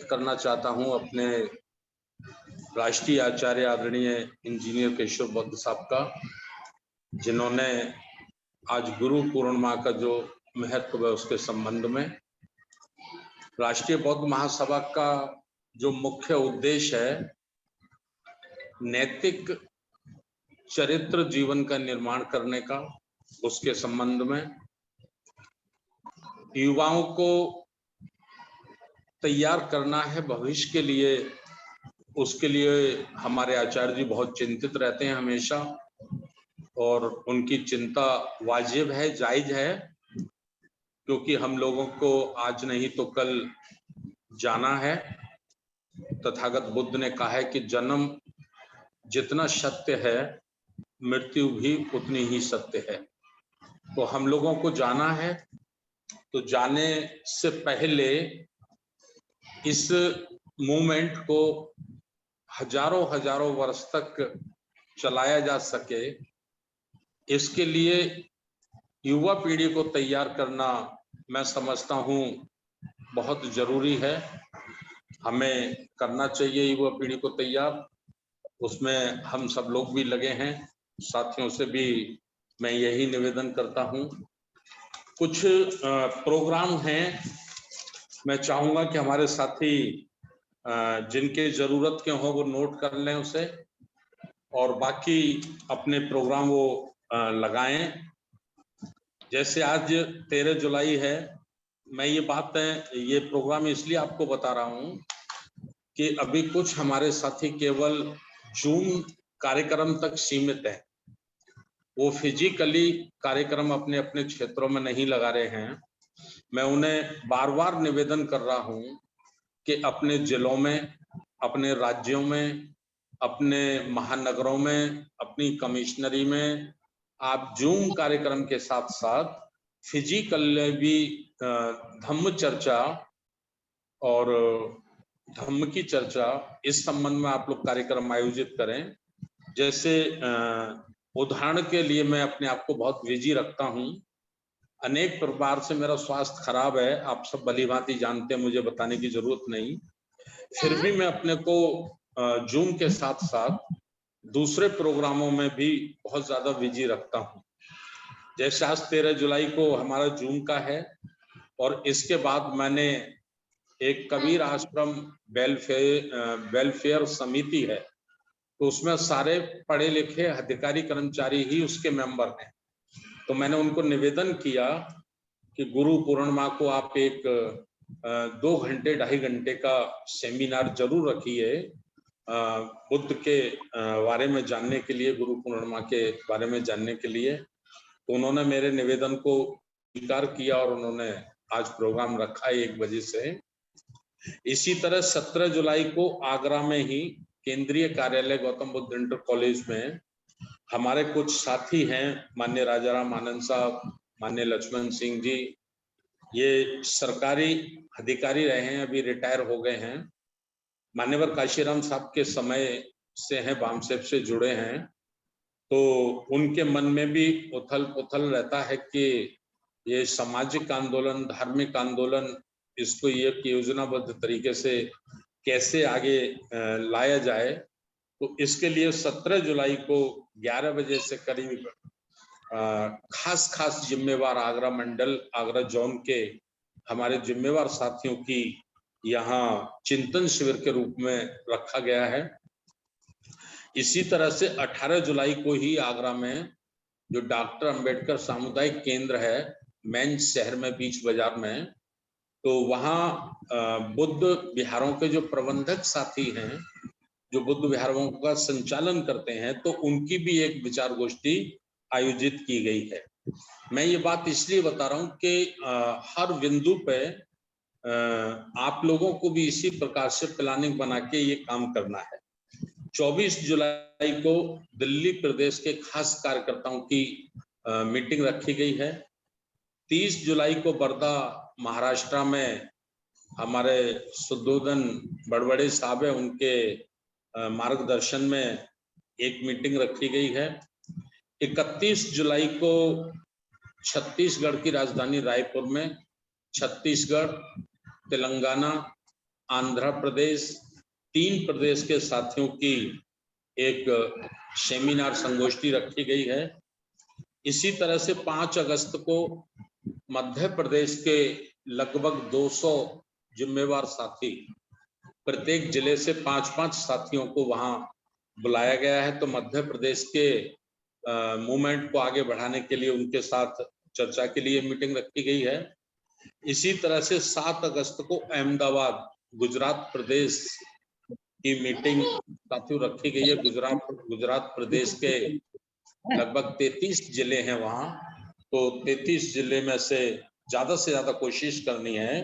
व्यक्त करना चाहता हूं अपने राष्ट्रीय आचार्य आदरणीय इंजीनियर केशव बौद्ध साहब का, जिन्होंने आज गुरु पूर्णिमा का जो महत्व है उसके संबंध में राष्ट्रीय बौद्ध महासभा का जो मुख्य उद्देश्य है नैतिक चरित्र जीवन का निर्माण करने का, उसके संबंध में युवाओं को तैयार करना है भविष्य के लिए। उसके लिए हमारे आचार्य जी बहुत चिंतित रहते हैं हमेशा, और उनकी चिंता वाजिब है, जायज है, क्योंकि हम लोगों को आज नहीं तो कल जाना है। तथागत बुद्ध ने कहा है कि जन्म जितना सत्य है मृत्यु भी उतनी ही सत्य है। तो हम लोगों को जाना है, तो जाने से पहले इस मूवमेंट को हजारों वर्ष तक चलाया जा सके, इसके लिए युवा पीढ़ी को तैयार करना मैं समझता हूँ बहुत जरूरी है। हमें करना चाहिए युवा पीढ़ी को तैयार, उसमें हम सब लोग भी लगे हैं। साथियों से भी मैं यही निवेदन करता हूँ। कुछ प्रोग्राम हैं, मैं चाहूँगा कि हमारे साथी जिनके जरूरत के हों वो नोट कर लें उसे, और बाकी अपने प्रोग्राम वो लगाएं। जैसे आज 13 जुलाई है, मैं ये प्रोग्राम इसलिए आपको बता रहा हूँ कि अभी कुछ हमारे साथी केवल जूम कार्यक्रम तक सीमित है, वो फिजिकली कार्यक्रम अपने अपने क्षेत्रों में नहीं लगा रहे हैं। मैं उन्हें बार बार निवेदन कर रहा हूँ कि अपने जिलों में, अपने राज्यों में, अपने महानगरों में, अपनी कमिश्नरी में आप जूम कार्यक्रम के साथ साथ फिजिकल भी धम्म चर्चा और धम्म की चर्चा इस संबंध में आप लोग कार्यक्रम आयोजित करें। जैसे उदाहरण के लिए मैं अपने आप को बहुत बिजी रखता हूँ, अनेक प्रकार से मेरा स्वास्थ्य खराब है, आप सब भलीभांति जानते हैं, मुझे बताने की जरूरत नहीं। फिर भी मैं अपने को जूम के साथ साथ दूसरे प्रोग्रामों में भी बहुत ज्यादा बिजी रखता हूँ। जैसे आज 13 जुलाई को हमारा जूम का है, और इसके बाद मैंने एक कबीर आश्रम वेलफेयर समिति है, तो उसमें सारे पढ़े लिखे अधिकारी कर्मचारी ही उसके मेंबर हैं। तो मैंने उनको निवेदन किया कि गुरु पूर्णिमा को आप एक 2 घंटे 2.5 घंटे का सेमिनार जरूर रखिए बुद्ध के बारे में जानने के लिए, गुरु पूर्णिमा के बारे में जानने के लिए। तो उन्होंने मेरे निवेदन को स्वीकार किया और उन्होंने आज प्रोग्राम रखा है 1 बजे से। इसी तरह 17 जुलाई को आगरा में ही केंद्रीय कार्यालय गौतम बुद्ध इंटर कॉलेज में हमारे कुछ साथी हैं, माननीय राजाराम आनंद साहब, माननीय लक्ष्मण सिंह जी, ये सरकारी अधिकारी रहे हैं, अभी रिटायर हो गए हैं। मान्यवर काशीराम साहब के समय से हैं, बामसेब से जुड़े हैं, तो उनके मन में भी उथल पुथल रहता है कि ये सामाजिक आंदोलन, धार्मिक आंदोलन, इसको एक योजनाबद्ध तरीके से कैसे आगे लाया जाए। तो इसके लिए 17 जुलाई को 11 बजे से करीब खास जिम्मेवार आगरा मंडल, आगरा जोन के हमारे जिम्मेवार साथियों की यहाँ चिंतन शिविर के रूप में रखा गया है। इसी तरह से 18 जुलाई को ही आगरा में जो डॉक्टर अंबेडकर सामुदायिक केंद्र है मेन शहर में, बीच बाजार में, तो वहाँ बुद्ध विहारों के जो प्रबंधक साथी हैं, जो बुद्ध विहारों का संचालन करते हैं, तो उनकी भी एक विचार गोष्ठी आयोजित की गई है। मैं ये बात इसलिए बता रहा हूँ कि हर बिंदु पे आप लोगों को भी इसी प्रकार से प्लानिंग बना के ये काम करना है। 24 जुलाई को दिल्ली प्रदेश के खास कार्यकर्ताओं की मीटिंग रखी गई है। 30 जुलाई को वर्धा महाराष्ट्र में हमारे सुद्धोधन बड़बड़े साहब है, उनके मार्गदर्शन में एक मीटिंग रखी गई है। 31 जुलाई को छत्तीसगढ़ की राजधानी रायपुर में, छत्तीसगढ़, तेलंगाना, आंध्र प्रदेश, 3 प्रदेश के साथियों की एक सेमिनार संगोष्ठी रखी गई है। इसी तरह से 5 अगस्त को मध्य प्रदेश के लगभग 200 जिम्मेवार साथी, प्रत्येक जिले से 5-5 साथियों को वहां बुलाया गया है। तो मध्य प्रदेश के मूवमेंट को आगे बढ़ाने के लिए उनके साथ चर्चा के लिए मीटिंग रखी गई है। इसी तरह से 7 अगस्त को अहमदाबाद गुजरात प्रदेश की मीटिंग साथियों रखी गई है। गुजरात प्रदेश के लगभग 33 जिले हैं वहां, तो 33 जिले में से ज्यादा कोशिश करनी है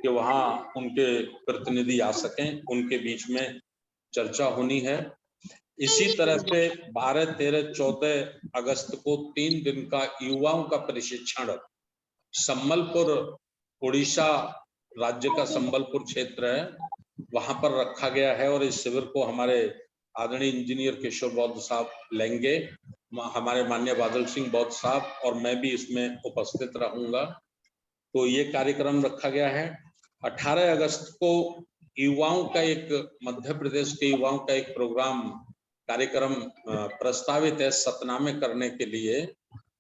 कि वहां उनके प्रतिनिधि आ सकें, उनके बीच में चर्चा होनी है। इसी तरह से 12, 13, 14 अगस्त को 3 दिन का युवाओं का प्रशिक्षण संबलपुर, उड़ीसा राज्य का संबलपुर क्षेत्र है, वहां पर रखा गया है। और इस शिविर को हमारे आदरणीय इंजीनियर किशोर बौद्ध साहब लेंगे, हमारे माननीय बादल सिंह बौद्ध साहब, और मैं भी इसमें उपस्थित रहूंगा। तो ये कार्यक्रम रखा गया है। 18 अगस्त को युवाओं का एक, मध्य प्रदेश के युवाओं का एक प्रोग्राम कार्यक्रम प्रस्तावित है सतना में करने के लिए,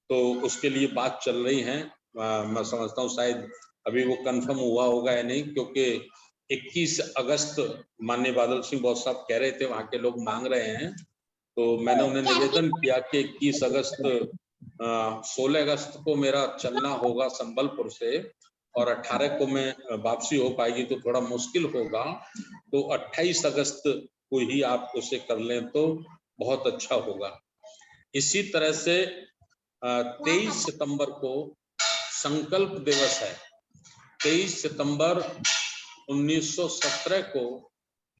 तो उसके लिए बात चल रही है। मैं समझता हूँ शायद अभी वो कंफर्म हुआ होगा या नहीं, क्योंकि 21 अगस्त माननीय बादल सिंह बौद्ध साहब कह रहे थे, वहां के लोग मांग रहे हैं, तो मैंने उन्हें निवेदन किया कि 21 अगस्त 16 अगस्त को मेरा चलना होगा संबलपुर से, और 18 को मैं वापसी हो पाएगी तो थोड़ा मुश्किल होगा, तो 28 अगस्त को ही आप उसे कर लें तो बहुत अच्छा होगा। इसी तरह से 23 सितंबर को संकल्प दिवस है। 23 सितंबर 1917 को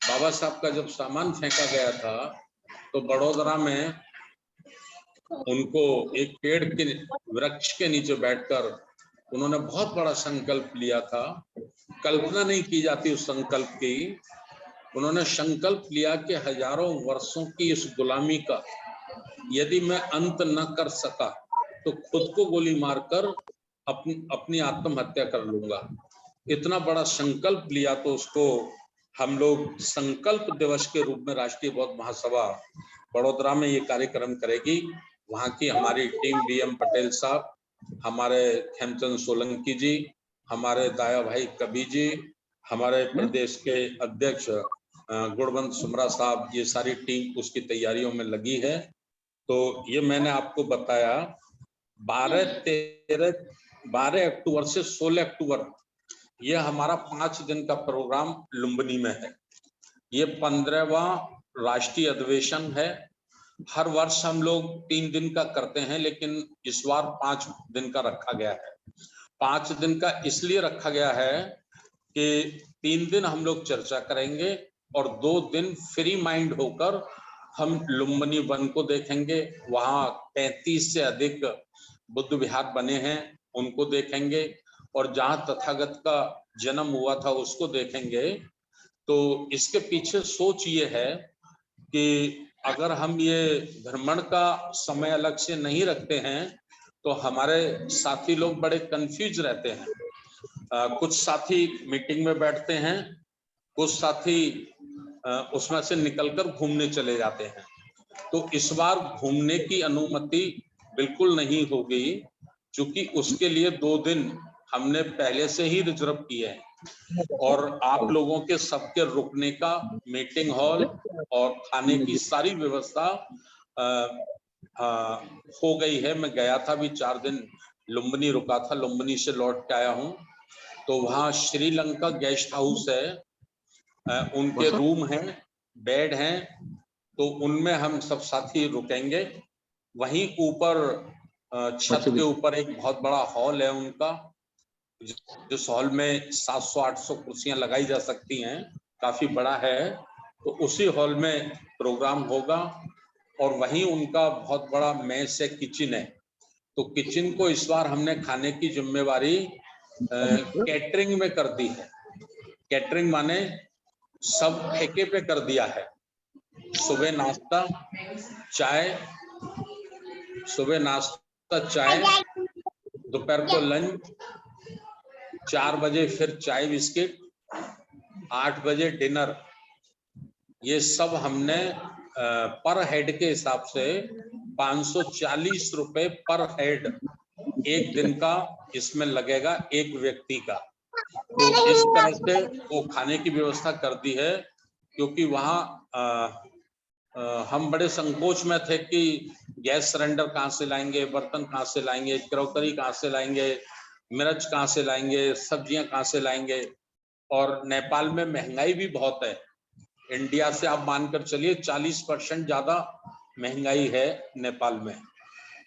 बाबा साहब का जब सामान फेंका गया था, तो बड़ोदरा में उनको एक पेड़ के वृक्ष के नीचे बैठकर उन्होंने बहुत बड़ा संकल्प लिया था। कल्पना नहीं की जाती उस संकल्प की। उन्होंने संकल्प लिया कि हजारों वर्षों की इस गुलामी का यदि मैं अंत न कर सका तो खुद को गोली मारकर अपनी आत्महत्या कर लूंगा। इतना बड़ा संकल्प लिया, तो उसको हम लोग संकल्प दिवस के रूप में राष्ट्रीय बौद्ध महासभा बड़ोदरा में ये कार्यक्रम करेगी। वहां की हमारी टीम डीएम पटेल साहब, हमारे खेमचंद सोलंकी जी, हमारे दाया भाई कबीर जी, हमारे प्रदेश के अध्यक्ष गुणवंत सुमरा साहब, ये सारी टीम उसकी तैयारियों में लगी है। तो ये मैंने आपको बताया। 12 अक्टूबर से 16 अक्टूबर ये हमारा 5 दिन का प्रोग्राम लुम्बिनी में है। ये 15वां राष्ट्रीय अधिवेशन है। हर वर्ष हम लोग 3 दिन का करते हैं, लेकिन इस बार 5 दिन का रखा गया है। 5 दिन का इसलिए रखा गया है कि 3 दिन हम लोग चर्चा करेंगे और 2 दिन फ्री माइंड होकर हम लुम्बिनी वन को देखेंगे। वहां 35 से अधिक बुद्ध विहार बने हैं, उनको देखेंगे, और जहां तथागत का जन्म हुआ था उसको देखेंगे। तो इसके पीछे सोच ये है कि अगर हम ये भ्रमण का समय अलग से नहीं रखते हैं तो हमारे साथी लोग बड़े कंफ्यूज रहते हैं। कुछ साथी मीटिंग में बैठते हैं, कुछ साथी उसमें से निकलकर घूमने चले जाते हैं। तो इस बार घूमने की अनुमति बिल्कुल नहीं होगी, क्योंकि उसके लिए 2 दिन हमने पहले से ही रिजर्व किए हैं, और आप लोगों के सबके रुकने का, मीटिंग हॉल और खाने की सारी व्यवस्था हो गई है। मैं गया था, भी 4 दिन लुम्बिनी रुका था, लुम्बिनी से लौट के आया हूँ। तो वहाँ श्रीलंका गेस्ट हाउस है, उनके रूम हैं, बेड हैं, तो उनमें हम सब साथी रुकेंगे। वहीं ऊपर छत के ऊपर एक बहुत बड़ा हॉल है उनका, जिस हॉल में 700-800 कुर्सियां लगाई जा सकती हैं, काफी बड़ा है। तो उसी हॉल में प्रोग्राम होगा, और वहीं उनका बहुत बड़ा मेस है, किचन है। तो किचन को इस बार हमने खाने की जिम्मेवारी कैटरिंग में कर दी है। कैटरिंग माने सब ठेके पे कर दिया है। सुबह नाश्ता चाय, दोपहर को लंच, 4 बजे फिर चाय बिस्किट, 8 बजे डिनर, ये सब हमने पर हेड के हिसाब से 540 रुपए पर हेड एक दिन का इसमें लगेगा, एक व्यक्ति का। तो इस तरह से वो खाने की व्यवस्था कर दी है, क्योंकि वहाँ हम बड़े संकोच में थे कि गैस सिलेंडर कहाँ से लाएंगे, बर्तन कहाँ से लाएंगे, क्रॉकरी कहाँ से लाएंगे, मिर्च कहाँ से लाएंगे, सब्जियां कहाँ से लाएंगे। और नेपाल में महंगाई भी बहुत है, इंडिया से आप मानकर चलिए 40% ज्यादा महंगाई है नेपाल में।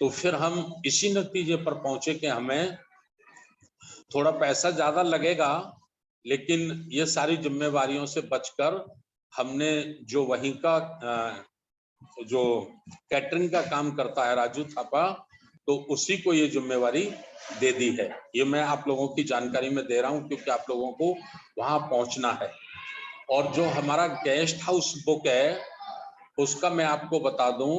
तो फिर हम इसी नतीजे पर पहुंचे कि हमें थोड़ा पैसा ज्यादा लगेगा, लेकिन ये सारी जिम्मेवारियों से बचकर हमने जो वहीं का जो कैटरिंग का काम करता है राजू थापा, तो उसी को ये जिम्मेवारी दे दी है। ये मैं आप लोगों की जानकारी में दे रहा हूं, क्योंकि आप लोगों को वहां पहुंचना है। और जो हमारा गेस्ट हाउस बुक है, उसका मैं आपको बता दूं,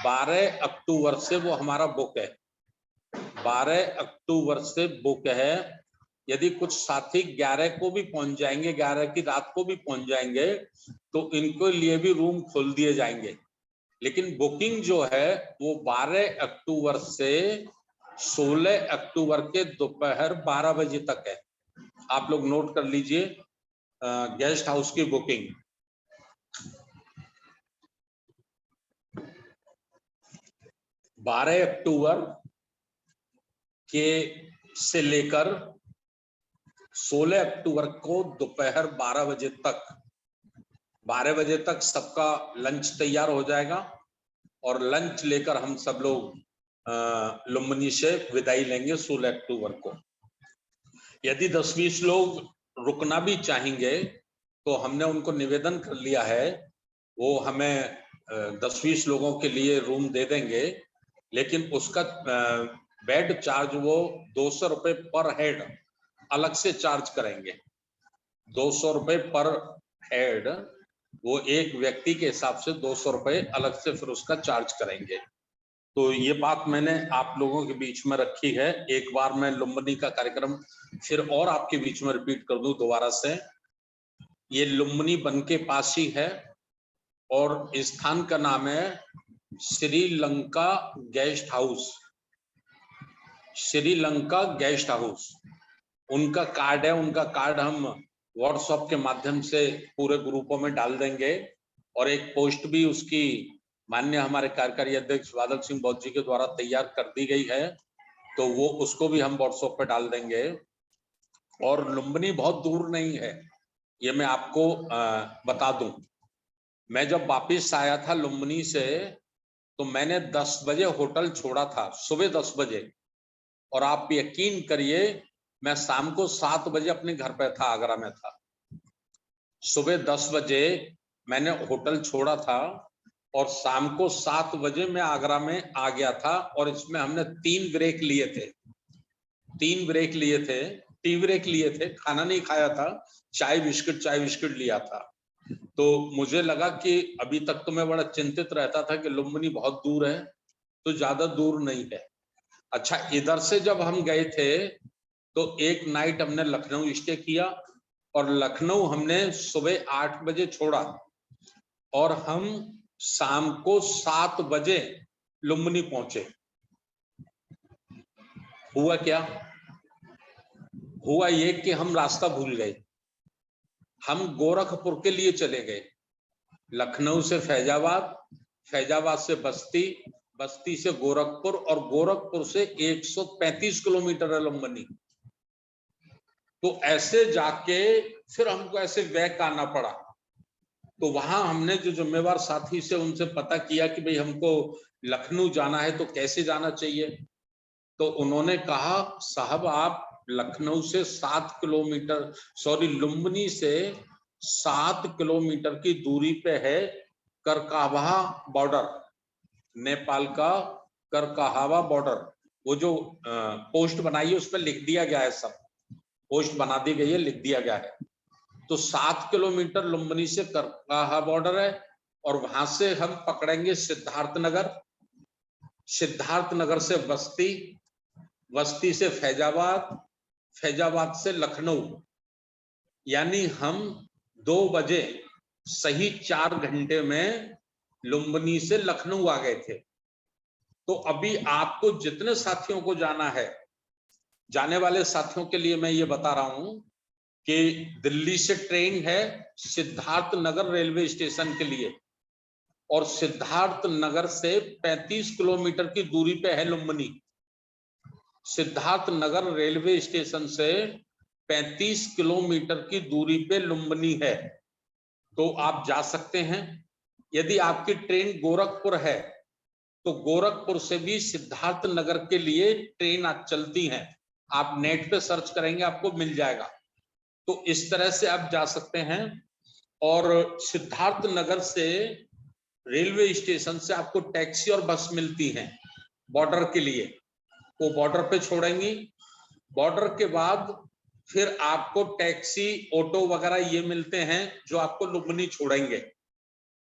12 अक्टूबर से वो हमारा बुक है, 12 अक्टूबर से बुक है। यदि कुछ साथी 11 को भी पहुंच जाएंगे, 11 की रात को भी पहुंच जाएंगे, तो इनको लिए भी रूम खोल दिए जाएंगे। लेकिन बुकिंग जो है वो 12 अक्टूबर से 16 अक्टूबर के दोपहर 12 बजे तक है। आप लोग नोट कर लीजिए गेस्ट हाउस की बुकिंग। 12 अक्टूबर के से लेकर 16 अक्टूबर को दोपहर 12 बजे तक, 12 बजे तक सबका लंच तैयार हो जाएगा, और लंच लेकर हम सब लोग लुम्बिनी से विदाई लेंगे 16 अक्टूबर को। यदि 10-20 लोग रुकना भी चाहेंगे तो हमने उनको निवेदन कर लिया है, वो हमें 10-20 लोगों के लिए रूम दे देंगे, लेकिन उसका बेड चार्ज वो 200 रुपए पर हेड अलग से चार्ज करेंगे। 200 रुपए पर हेड, वो एक व्यक्ति के हिसाब से 200 रुपए अलग से फिर उसका चार्ज करेंगे। तो ये बात मैंने आप लोगों के बीच में रखी है। एक बार मैं लुम्बिनी का कार्यक्रम फिर और आपके बीच में रिपीट कर दूं दोबारा से। ये लुम्बिनी बन के पास ही है, और स्थान का नाम है Sri Lanka guest house. Sri Lanka guest house उनका कार्ड है, उनका कार्ड हम व्हाट्सएप के माध्यम से पूरे ग्रुपों में डाल देंगे, और एक पोस्ट भी उसकी माननीय हमारे कार्यकारी अध्यक्ष बादल सिंह बौद्ध जी के द्वारा तैयार कर दी गई है, तो वो उसको भी हम व्हाट्सएप पे डाल देंगे। और लुम्बिनी बहुत दूर नहीं है, ये मैं आपको बता दूं। मैं जब वापिस आया था लुम्बिनी से, तो मैंने 10 बजे होटल छोड़ा था, सुबह 10 बजे, और आप यकीन करिए मैं शाम को 7 बजे अपने घर पे था, आगरा में था। सुबह 10 बजे मैंने होटल छोड़ा था, और शाम को 7 बजे मैं आगरा में आ गया था। और इसमें हमने 3 ब्रेक लिए थे, 3 ब्रेक लिए थे, टी ब्रेक लिए थे, खाना नहीं खाया था, चाय बिस्किट लिया था। तो मुझे लगा कि अभी तक तो मैं बड़ा चिंतित रहता था कि लुम्बिनी बहुत दूर है, तो ज्यादा दूर नहीं है। अच्छा, इधर से जब हम गए थे तो एक नाइट हमने लखनऊ स्टे किया, और लखनऊ हमने सुबह 8 बजे छोड़ा, और हम शाम को 7 बजे लुम्बिनी पहुंचे। हुआ क्या? हुआ ये कि हम रास्ता भूल गए। हम गोरखपुर के लिए चले गए, लखनऊ से फैजाबाद, फैजाबाद से बस्ती, बस्ती से गोरखपुर, और गोरखपुर से 135 किलोमीटर है लुम्बिनी। तो ऐसे जाके फिर हमको ऐसे बैक आना पड़ा। तो वहां हमने जो जिम्मेवार साथी से उनसे पता किया कि भाई हमको लखनऊ जाना है तो कैसे जाना चाहिए, तो उन्होंने कहा साहब आप लखनऊ से 7 किलोमीटर, सॉरी लुम्बिनी से 7 किलोमीटर की दूरी पे है करकाहवा बॉर्डर, नेपाल का करकाहवा बॉर्डर। वो जो पोस्ट बनाई है उस पर लिख दिया गया है, सब पोस्ट बना दी गई है, लिख दिया गया है। तो 7 किलोमीटर लुम्बिनी से करकाहा बॉर्डर है, और वहां से हम पकड़ेंगे सिद्धार्थनगर, सिद्धार्थनगर से बस्ती, बस्ती से फैजाबाद, फैजाबाद से लखनऊ, यानी हम 2 बजे सही 4 घंटे में लुम्बिनी से लखनऊ आ गए थे। तो अभी आपको जितने साथियों को जाना है, जाने वाले साथियों के लिए मैं ये बता रहा हूं कि दिल्ली से ट्रेन है सिद्धार्थ नगर रेलवे स्टेशन के लिए, और सिद्धार्थ नगर से 35 किलोमीटर की दूरी पे है लुम्बिनी। सिद्धार्थ नगर रेलवे स्टेशन से 35 किलोमीटर की दूरी पे लुम्बिनी है, तो आप जा सकते हैं। यदि आपकी ट्रेन गोरखपुर है तो गोरखपुर से भी सिद्धार्थ नगर के लिए ट्रेन आज चलती हैं, आप नेट पे सर्च करेंगे आपको मिल जाएगा। तो इस तरह से आप जा सकते हैं। और सिद्धार्थ नगर से रेलवे स्टेशन से आपको टैक्सी और बस मिलती हैं बॉर्डर के लिए, वो बॉर्डर पे छोड़ेंगी। बॉर्डर के बाद फिर आपको टैक्सी ऑटो वगैरह ये मिलते हैं जो आपको लुम्बिनी छोड़ेंगे।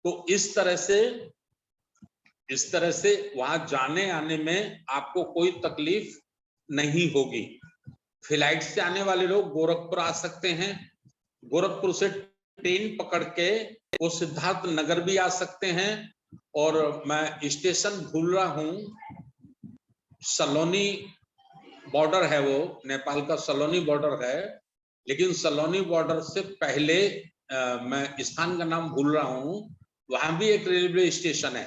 तो इस तरह से वहां जाने आने में आपको कोई तकलीफ नहीं होगी। फ्लाइट से आने वाले लोग गोरखपुर आ सकते हैं, गोरखपुर से ट्रेन पकड़ के वो सिद्धार्थ नगर भी आ सकते हैं। और मैं स्टेशन भूल रहा हूं, सलोनी बॉर्डर है, वो नेपाल का सलोनी बॉर्डर है, लेकिन सलोनी बॉर्डर से पहले मैं स्थान का नाम भूल रहा हूं, वहां भी एक रेलवे स्टेशन है।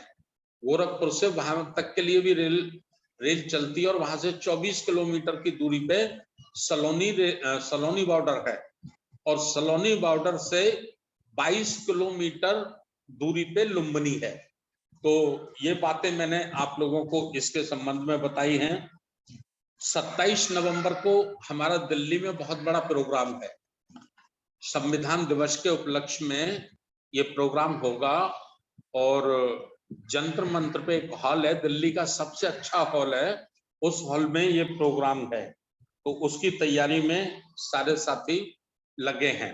गोरखपुर से वहां तक के लिए भी रेल चलती है, और वहां से 24 किलोमीटर की दूरी पे सलोनी बॉर्डर है, और सलोनी बॉर्डर से 22 किलोमीटर दूरी पे लुम्बिनी है। तो ये बातें मैंने आप लोगों को इसके संबंध में बताई हैं। 27 नवंबर को हमारा दिल्ली में बहुत बड़ा प्रोग्राम है, संविधान दिवस के उपलक्ष्य में ये प्रोग्राम होगा। और जंतर मंतर पे एक हॉल है, दिल्ली का सबसे अच्छा हॉल है, उस हॉल में ये प्रोग्राम है। तो उसकी तैयारी में सारे साथी लगे हैं।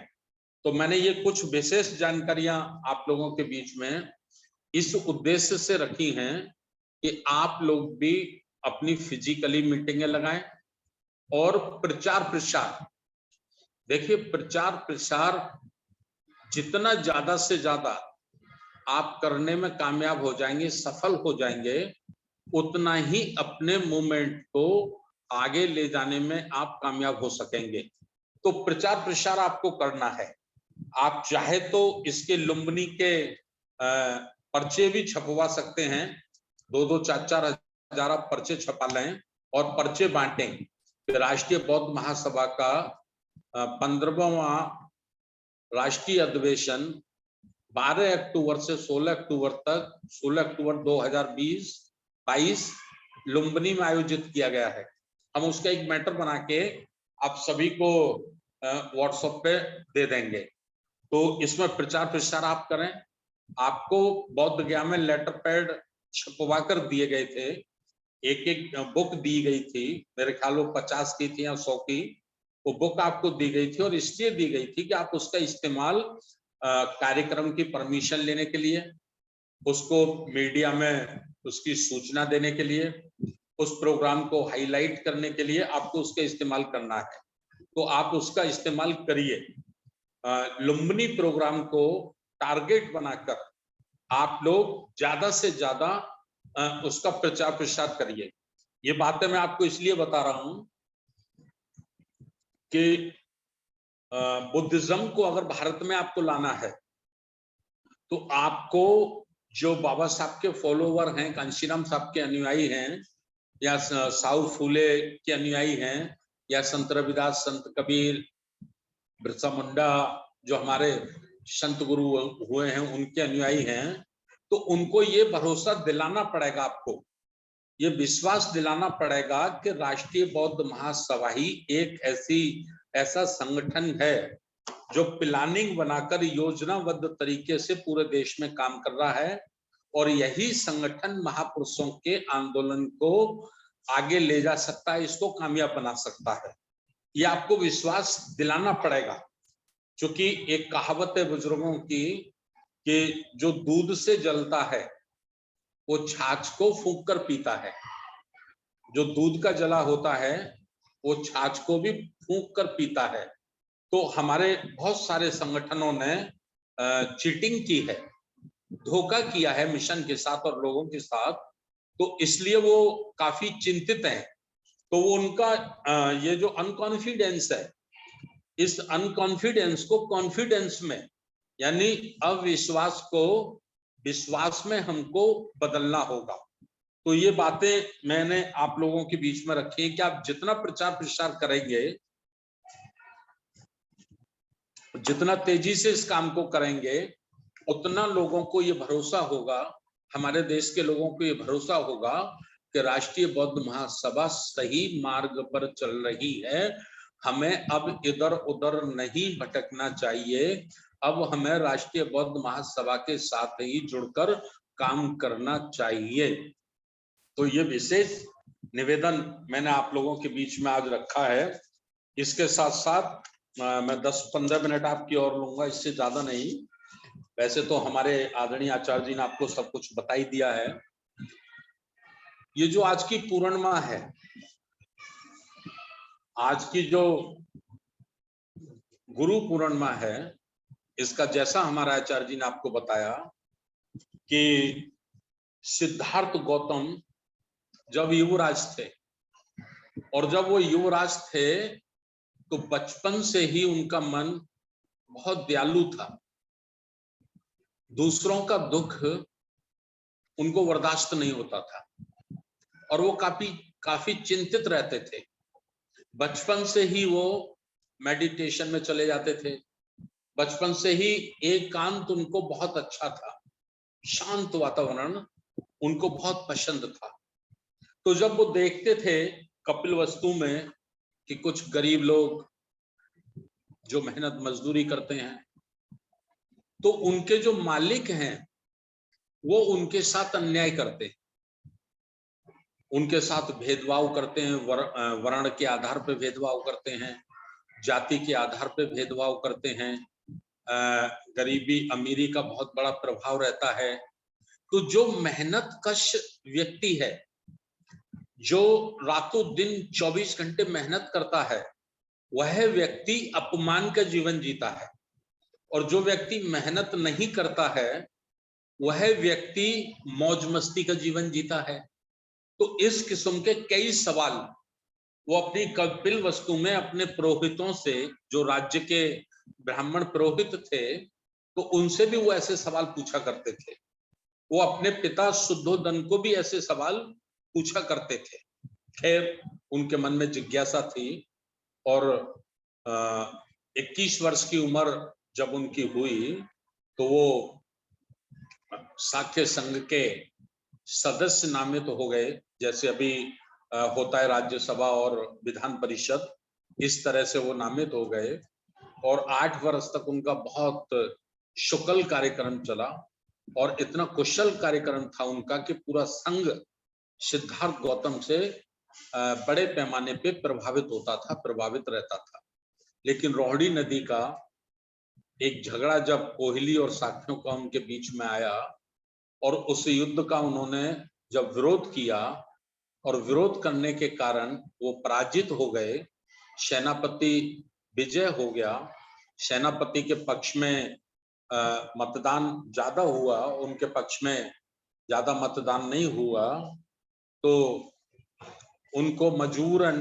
तो मैंने ये कुछ विशेष जानकारियां आप लोगों के बीच में इस उद्देश्य से रखी हैं कि आप लोग भी अपनी फिजिकली मीटिंगें लगाएं। और प्रचार प्रसार, देखिए प्रचार प्रसार जितना ज्यादा से ज्यादा आप करने में कामयाब हो जाएंगे, सफल हो जाएंगे, उतना ही अपने मूवमेंट को आगे ले जाने में आप कामयाब हो सकेंगे। तो प्रचार प्रसार आपको करना है। आप चाहे तो इसके लुम्बिनी के पर्चे भी छपवा सकते हैं, 2-2, 4-4 हजार आप पर्चे छपा लें और पर्चे बांटें। राष्ट्रीय बौद्ध महासभा का 15वां राष्ट्रीय अधिवेशन 12 अक्टूबर से 16 अक्टूबर तक, 16 अक्टूबर 2022 लुम्बिनी में आयोजित किया गया है। हम उसका एक मैटर बना के आप सभी को व्हाट्सएप पे दे देंगे। तो इसमें प्रचार प्रसार आप करें। आपको बौद्ध गया में लेटर पैड छपवा कर दिए गए थे, एक एक बुक दी गई थी, मेरे ख्याल वो 50 की थी या 100 की, वो बुक आपको दी गई थी, और इसलिए दी गई थी कि आप उसका इस्तेमाल कार्यक्रम की परमिशन लेने के लिए, उसको मीडिया में उसकी सूचना देने के लिए, उस प्रोग्राम को हाईलाइट करने के लिए आपको उसका इस्तेमाल करना है। तो आप उसका इस्तेमाल करिए। लुम्बिनी प्रोग्राम को टारगेट बनाकर आप लोग ज्यादा से ज्यादा उसका प्रचार प्रसार करिए। ये बातें मैं आपको इसलिए बता रहा हूं कि बुद्धिज्म को अगर भारत में आपको लाना है तो आपको जो बाबा साहब के फॉलोवर हैं, कांशीराम साहब के अनुयायी हैं, या साऊ फूले के अनुयायी हैं, या संत रविदास, संत कबीर, बिरसा मुंडा जो हमारे संत गुरु हुए हैं उनके अनुयायी हैं, तो उनको ये भरोसा दिलाना पड़ेगा, आपको ये विश्वास दिलाना पड़ेगा कि राष्ट्रीय बौद्ध महासभा ही एक ऐसा संगठन है जो प्लानिंग बनाकर योजनाबद्ध तरीके से पूरे देश में काम कर रहा है, और यही संगठन महापुरुषों के आंदोलन को आगे ले जा सकता है, इसको कामयाब बना सकता है। ये आपको विश्वास दिलाना पड़ेगा। क्योंकि एक कहावत है बुजुर्गों की कि जो दूध से जलता है वो छाछ को फूंक कर पीता है, जो दूध का जला होता है वो छाछ को भी फूंक कर पीता है। तो हमारे बहुत सारे संगठनों ने चीटिंग की है, धोखा किया है मिशन के साथ और लोगों के साथ, तो इसलिए वो काफी चिंतित हैं। तो वो उनका ये जो अनकॉन्फिडेंस है, इस अनकॉन्फिडेंस को कॉन्फिडेंस में, यानी अविश्वास को विश्वास में हमको बदलना होगा। तो ये बातें मैंने आप लोगों के बीच में रखी है कि आप जितना प्रचार प्रसार करेंगे, जितना तेजी से इस काम को करेंगे, उतना लोगों को ये भरोसा होगा, हमारे देश के लोगों को ये भरोसा होगा कि राष्ट्रीय बौद्ध महासभा सही मार्ग पर चल रही है। हमें अब इधर उधर नहीं भटकना चाहिए, अब हमें राष्ट्रीय बौद्ध महासभा के साथ ही जुड़कर काम करना चाहिए। तो ये विशेष निवेदन मैंने आप लोगों के बीच में आज रखा है। इसके साथ साथ मैं 10-15 मिनट आपकी और लूंगा, इससे ज्यादा नहीं। वैसे तो हमारे आदरणीय आचार्य जी ने आपको सब कुछ बता ही दिया है। ये जो आज की पूर्णिमा है, आज की जो गुरु पूर्णिमा है, इसका जैसा हमारा आचार्य जी ने आपको बताया कि सिद्धार्थ गौतम जब युवराज थे, और जब वो युवराज थे तो बचपन से ही उनका मन बहुत दयालु था, दूसरों का दुख उनको बर्दाश्त नहीं होता था, और वो काफी चिंतित रहते थे। बचपन से ही वो मेडिटेशन में चले जाते थे, बचपन से ही एकांत उनको बहुत अच्छा था, शांत वातावरण उनको बहुत पसंद था। तो जब वो देखते थे कपिलवस्तु में कि कुछ गरीब लोग जो मेहनत मजदूरी करते हैं, तो उनके जो मालिक हैं वो उनके साथ अन्याय करते हैं, उनके साथ भेदभाव करते हैं, वर्ण के आधार पर भेदभाव करते हैं, जाति के आधार पर भेदभाव करते हैं, गरीबी अमीरी का बहुत बड़ा प्रभाव रहता है। तो जो मेहनत कश व्यक्ति है, जो रातों दिन 24 घंटे मेहनत करता है, वह व्यक्ति अपमान का जीवन जीता है, और जो व्यक्ति मेहनत नहीं करता है वह व्यक्ति मौज मस्ती का जीवन जीता है। तो इस किस्म के कई सवाल वो अपनी कपिलवस्तु में अपने पुरोहितों से, जो राज्य के ब्राह्मण पुरोहित थे, तो उनसे भी वो ऐसे सवाल पूछा करते थे। वो अपने पिता शुद्धोदन को भी ऐसे सवाल पूछा करते थे। खैर, उनके मन में जिज्ञासा थी, और 21 वर्ष की उम्र जब उनकी हुई तो वो साख्य संघ के सदस्य नामित हो गए। जैसे अभी होता है राज्यसभा और विधान परिषद, इस तरह से वो नामित हो गए, और 8 वर्ष तक उनका बहुत शुक्ल कार्यक्रम चला, और इतना कुशल कार्यक्रम था उनका कि पूरा संघ सिद्धार्थ गौतम से बड़े पैमाने पे प्रभावित होता था, प्रभावित रहता था। लेकिन रोहिणी नदी का एक झगड़ा जब कोहली और साथियों का उनके बीच में आया, और उस युद्ध का उन्होंने जब विरोध किया, और विरोध करने के कारण वो पराजित हो गए, सेनापति विजय हो गया, सेनापति के पक्ष में मतदान ज्यादा हुआ, उनके पक्ष में ज्यादा मतदान नहीं हुआ, तो उनको मजबूरन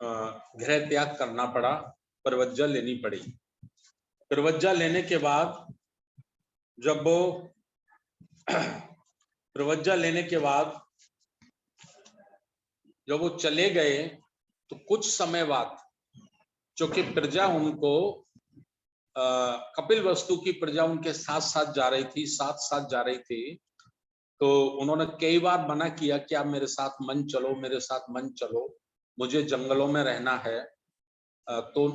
गृह त्याग करना पड़ा, प्रवज्जा लेनी पड़ी। प्रवज्जा लेने के बाद जब वो प्रवज्जा लेने के बाद जब वो चले गए, तो कुछ समय बाद चूंकि प्रजा उनको कपिलवस्तु की प्रजा उनके साथ साथ जा रही थी, साथ जा रही थी, तो उन्होंने कई बार मना किया कि आप मेरे साथ मन चलो, मेरे साथ मन चलो, मुझे जंगलों में रहना है। तो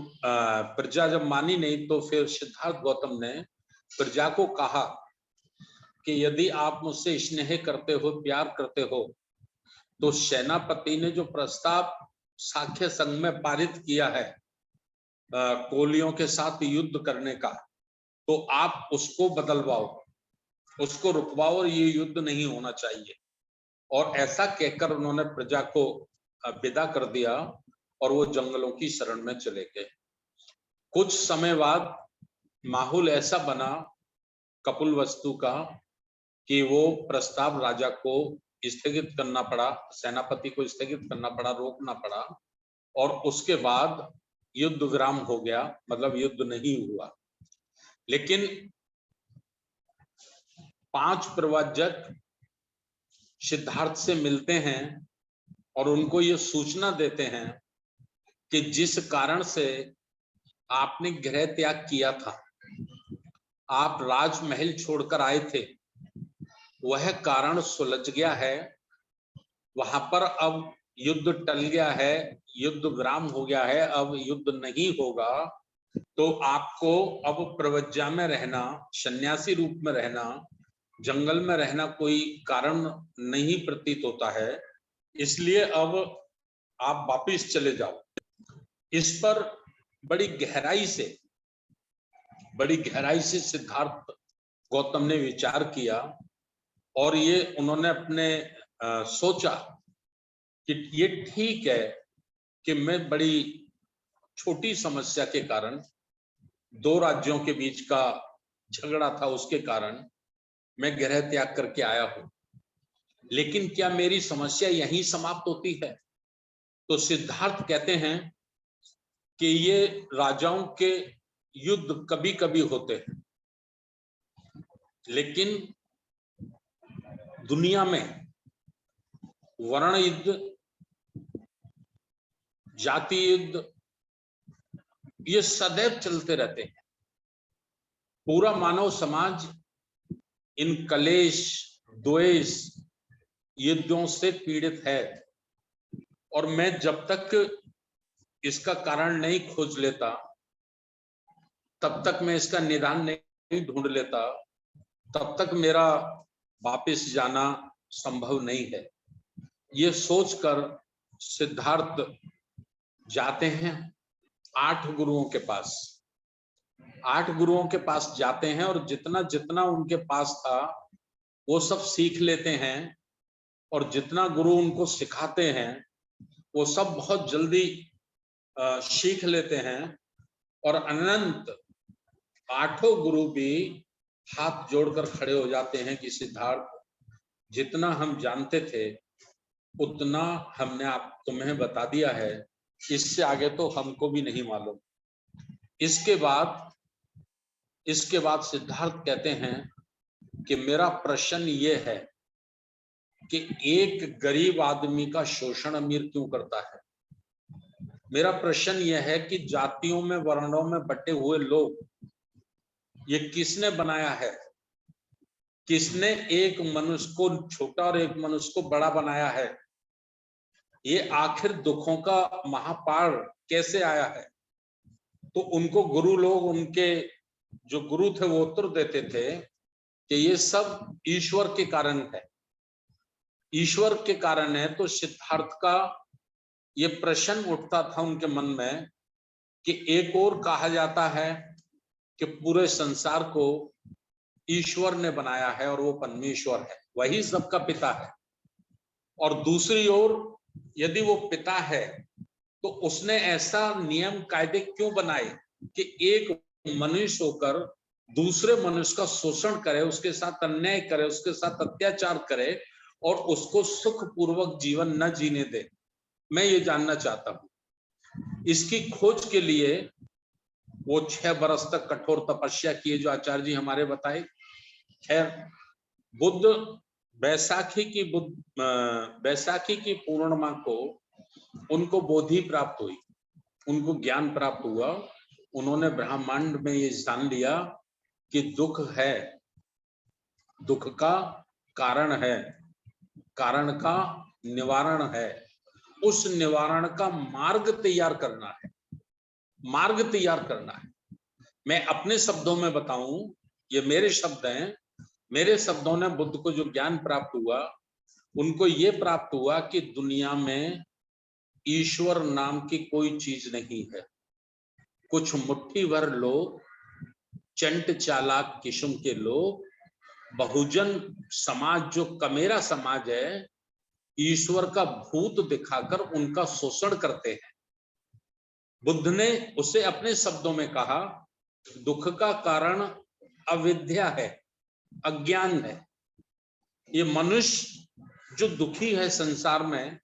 प्रजा जब मानी नहीं, तो फिर सिद्धार्थ गौतम ने प्रजा को कहा कि यदि आप मुझसे स्नेह करते हो, प्यार करते हो, तो सेनापति ने जो प्रस्ताव साख्य संघ में पारित किया है कोलियों के साथ युद्ध करने का, तो आप उसको बदलवाओ, उसको रुकवाओ, और ये युद्ध नहीं होना चाहिए। और ऐसा कहकर उन्होंने प्रजा को विदा कर दिया, और वो जंगलों की शरण में चले गए। कुछ समय बाद माहौल ऐसा बना कपिलवस्तु का कि वो प्रस्ताव राजा को स्थगित करना पड़ा, सेनापति को स्थगित करना पड़ा, रोकना पड़ा, और उसके बाद युद्ध विराम हो गया, मतलब युद्ध नहीं हुआ। लेकिन 5 प्रव्रजक सिद्धार्थ से मिलते हैं और उनको ये सूचना देते हैं कि जिस कारण से आपने गृह त्याग किया था, आप राजमहल छोड़कर आए थे, वह कारण सुलझ गया है। वहां पर अब युद्ध टल गया है, युद्ध विराम हो गया है, अब युद्ध नहीं होगा। तो आपको अब प्रव्रज्जा में रहना, सन्यासी रूप में रहना, जंगल में रहना कोई कारण नहीं प्रतीत होता है, इसलिए अब आप वापिस चले जाओ। इस पर बड़ी गहराई से सिद्धार्थ गौतम ने विचार किया और ये उन्होंने अपने सोचा कि ये ठीक है कि मैं बड़ी छोटी समस्या के कारण, 2 राज्यों के बीच का झगड़ा था, उसके कारण मैं गृह त्याग करके आया हूं, लेकिन क्या मेरी समस्या यहीं समाप्त होती है? तो सिद्धार्थ कहते हैं कि ये राजाओं के युद्ध कभी कभी होते हैं, लेकिन दुनिया में वर्ण युद्ध, जाति युद्ध, ये सदैव चलते रहते हैं। पूरा मानव समाज इन कलेश, द्वेष, युद्धों से पीड़ित है, और मैं जब तक इसका कारण नहीं खोज लेता, तब तक मैं इसका निदान नहीं ढूंढ लेता, तब तक मेरा वापस जाना संभव नहीं है। ये सोचकर सिद्धार्थ जाते हैं 8 गुरुओं के पास। 8 गुरुओं के पास जाते हैं और जितना जितना उनके पास था वो सब सीख लेते हैं, और जितना गुरु उनको सिखाते हैं वो सब बहुत जल्दी सीख लेते हैं, और अनंत 8 गुरु भी हाथ जोड़कर खड़े हो जाते हैं कि सिद्धार्थ, जितना हम जानते थे उतना हमने तुम्हें बता दिया है, इससे आगे तो हमको भी नहीं मालूम। इसके बाद सिद्धार्थ कहते हैं कि मेरा प्रश्न ये है कि एक गरीब आदमी का शोषण अमीर क्यों करता है? मेरा प्रश्न यह है कि जातियों में, वर्णों में बटे हुए लोग, ये किसने बनाया है? किसने एक मनुष्य को छोटा और एक मनुष्य को बड़ा बनाया है? ये आखिर दुखों का महापार कैसे आया है? तो उनको गुरु लोग, उनके जो गुरु थे वो उत्तर देते थे कि ये सब ईश्वर के कारण है, ईश्वर के कारण है। तो सिद्धार्थ का ये प्रश्न उठता था उनके मन में कि एक और कहा जाता है कि पूरे संसार को ईश्वर ने बनाया है और वो परमेश्वर है, वही सबका पिता है, और दूसरी ओर यदि वो पिता है तो उसने ऐसा नियम कायदे क्यों बनाए कि एक मनुष्य होकर दूसरे मनुष्य का शोषण करे, उसके साथ अन्याय करे, उसके साथ अत्याचार करे और उसको सुखपूर्वक जीवन न जीने दे? मैं ये जानना चाहता हूं। इसकी खोज के लिए वो 6 बरस तक कठोर तपस्या किए, जो आचार्य जी हमारे बताए। खैर, बुद्ध बैसाखी की पूर्णिमा को उनको बोधि प्राप्त हुई, उनको ज्ञान प्राप्त हुआ। उन्होंने ब्रह्मांड में ये जान लिया कि दुख है, दुख का कारण है, कारण का निवारण है, उस निवारण का मार्ग तैयार करना है, मार्ग तैयार करना है। मैं अपने शब्दों में बताऊं, ये मेरे शब्द हैं, मेरे शब्दों ने बुद्ध को जो ज्ञान प्राप्त हुआ, उनको ये प्राप्त हुआ कि दुनिया में ईश्वर नाम की कोई चीज नहीं है। कुछ मुट्ठी भर लोग, चंट चालाक किस्म के लोग, बहुजन समाज जो कमेरा समाज है, ईश्वर का भूत दिखाकर उनका शोषण करते हैं। बुद्ध ने उसे अपने शब्दों में कहा, दुख का कारण अविद्या है, अज्ञान है। ये मनुष्य जो दुखी है संसार में,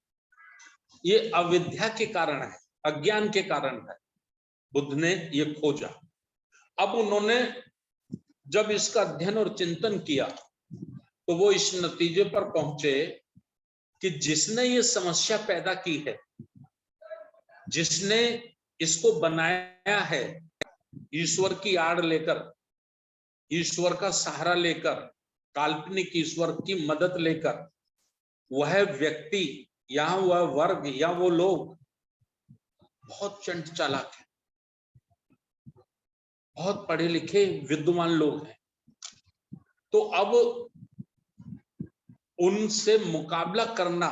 ये अविद्या के कारण है, अज्ञान के कारण है। बुद्ध ने ये खोजा। अब उन्होंने जब इसका अध्ययन और चिंतन किया तो वो इस नतीजे पर पहुंचे कि जिसने ये समस्या पैदा की है, जिसने इसको बनाया है, ईश्वर की आड़ लेकर, ईश्वर का सहारा लेकर, काल्पनिक ईश्वर की मदद लेकर, वह व्यक्ति या वह वर्ग या वो लोग बहुत चंट चालाक है, बहुत पढ़े लिखे विद्वान लोग हैं। तो अब उनसे मुकाबला करना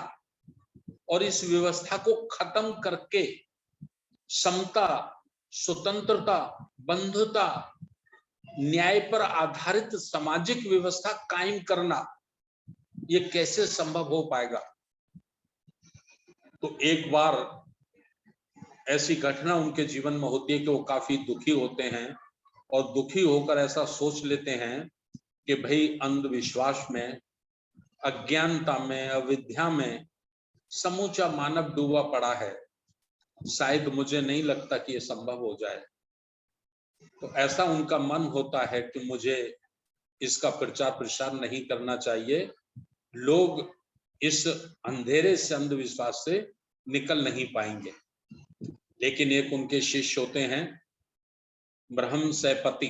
और इस व्यवस्था को खत्म करके समता, स्वतंत्रता, बंधुता, न्याय पर आधारित सामाजिक व्यवस्था कायम करना, ये कैसे संभव हो पाएगा। तो एक बार ऐसी घटना उनके जीवन में होती है कि वो काफी दुखी होते हैं और दुखी होकर ऐसा सोच लेते हैं कि भाई अंधविश्वास में, अज्ञानता में, अविद्या में समूचा मानव डूबा पड़ा है, शायद मुझे नहीं लगता कि ये संभव हो जाए। तो ऐसा उनका मन होता है कि मुझे इसका प्रचार प्रसार नहीं करना चाहिए, लोग इस अंधेरे से, अंधविश्वास से निकल नहीं पाएंगे। लेकिन एक उनके शिष्य होते हैं ब्रह्मसैपति,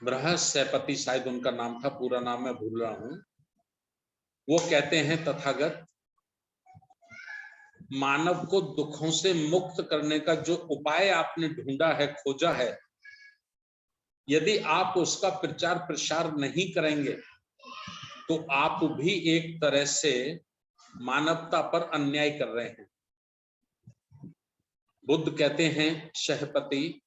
बृहस्पति शायद उनका नाम था, पूरा नाम मैं भूल रहा हूं। वो कहते हैं, तथागत, मानव को दुखों से मुक्त करने का जो उपाय आपने ढूंढा है, खोजा है, यदि आप उसका प्रचार प्रसार नहीं करेंगे तो आप भी एक तरह से मानवता पर अन्याय कर रहे हैं। बुद्ध कहते हैं, शहपति,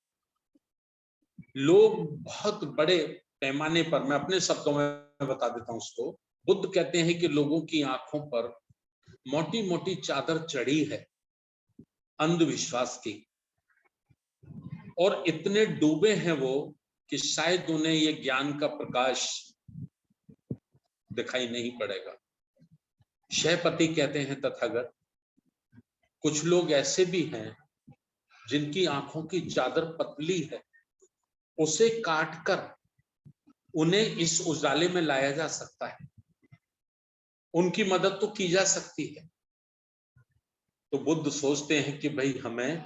लोग बहुत बड़े पैमाने पर, मैं अपने शब्दों में बता देता हूं उसको, बुद्ध कहते हैं कि लोगों की आंखों पर मोटी मोटी चादर चढ़ी है अंधविश्वास की, और इतने डूबे हैं वो कि शायद उन्हें ये ज्ञान का प्रकाश दिखाई नहीं पड़ेगा। शहपति कहते हैं, तथागत, कुछ लोग ऐसे भी हैं जिनकी आंखों की चादर पतली है, उसे काटकर उन्हें इस उजाले में लाया जा सकता है, उनकी मदद तो की जा सकती है। तो बुद्ध सोचते हैं कि भाई हमें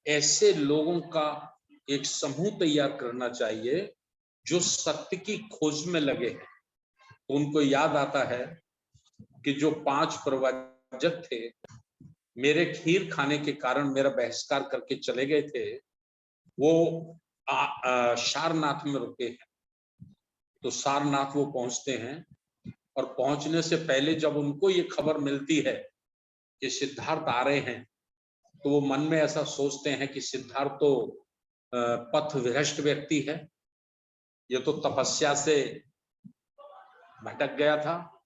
ऐसे लोगों का एक समूह तैयार करना चाहिए जो सत्य की खोज में लगे हैं। तो उनको याद आता है कि जो 5 प्रवाचक थे, मेरे खीर खाने के कारण मेरा बहिष्कार करके चले गए थे, वो सारनाथ में रुके हैं। तो सारनाथ वो पहुंचते हैं, और पहुंचने से पहले जब उनको ये खबर मिलती है कि सिद्धार्थ आ रहे हैं, तो वो मन में ऐसा सोचते हैं कि सिद्धार्थ तो पथ भ्रष्ट व्यक्ति है, ये तो तपस्या से भटक गया था,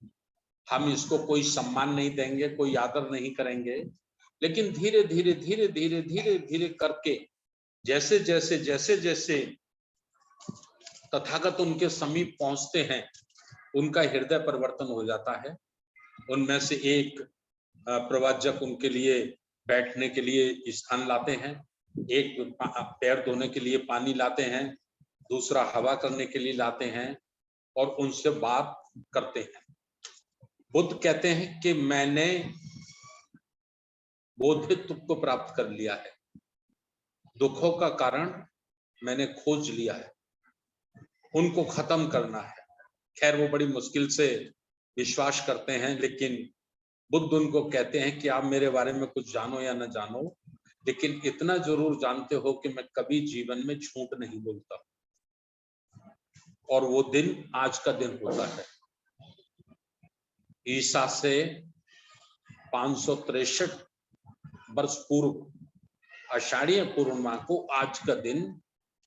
हम इसको कोई सम्मान नहीं देंगे, कोई आदर नहीं करेंगे। लेकिन धीरे धीरे धीरे धीरे धीरे धीरे करके, जैसे जैसे जैसे जैसे तथागत उनके समीप पहुंचते हैं, उनका हृदय परिवर्तन हो जाता है। उनमें से एक प्रवाचक उनके लिए बैठने के लिए स्थान लाते हैं, एक पैर धोने के लिए पानी लाते हैं, दूसरा हवा करने के लिए लाते हैं, और उनसे बात करते हैं। बुद्ध कहते हैं कि मैंने बोधित्व को प्राप्त कर लिया है, दुखों का कारण मैंने खोज लिया है, उनको खत्म करना है। खैर वो बड़ी मुश्किल से विश्वास करते हैं, लेकिन बुद्ध उनको कहते हैं कि आप मेरे बारे में कुछ जानो या न जानो, लेकिन इतना जरूर जानते हो कि मैं कभी जीवन में झूठ नहीं बोलता। और वो दिन आज का दिन होता है। ईसा से 563 वर्ष पूर्व आषाढ़ीय पूर्णिमा को आज का दिन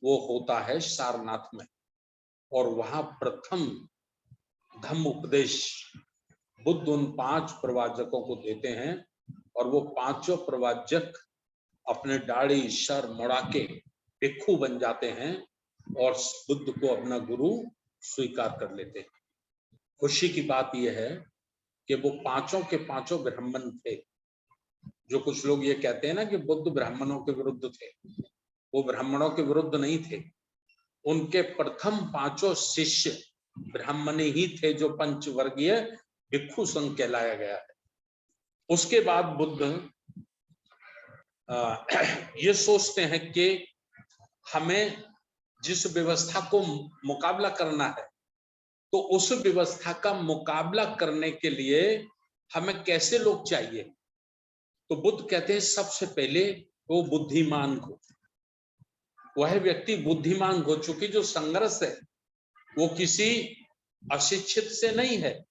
वो होता है सारनाथ में, और वहां प्रथम धम्म उपदेश बुद्ध उन 5 प्रवाचकों को देते हैं, और वो 5 प्रवाचक अपने दाढ़ी सर मुड़ा के भिक्षु बन जाते हैं और बुद्ध को अपना गुरु स्वीकार कर लेते हैं। खुशी की बात यह है कि वो पांचों के पांचों ब्राह्मण थे। जो कुछ लोग ये कहते हैं ना कि बुद्ध ब्राह्मणों के विरुद्ध थे, वो ब्राह्मणों के विरुद्ध नहीं थे। उनके प्रथम पांचों शिष्य ब्राह्मण ही थे, जो पंचवर्गीय भिक्षु संघ कहलाया गया है। उसके बाद बुद्ध ये सोचते हैं कि हमें जिस व्यवस्था को मुकाबला करना है, तो उस व्यवस्था का मुकाबला करने के लिए हमें कैसे लोग चाहिए। तो बुद्ध कहते हैं सबसे पहले वो बुद्धिमान हो, वह व्यक्ति बुद्धिमान हो, चूंकि जो संघर्ष है वो किसी अशिक्षित से नहीं है,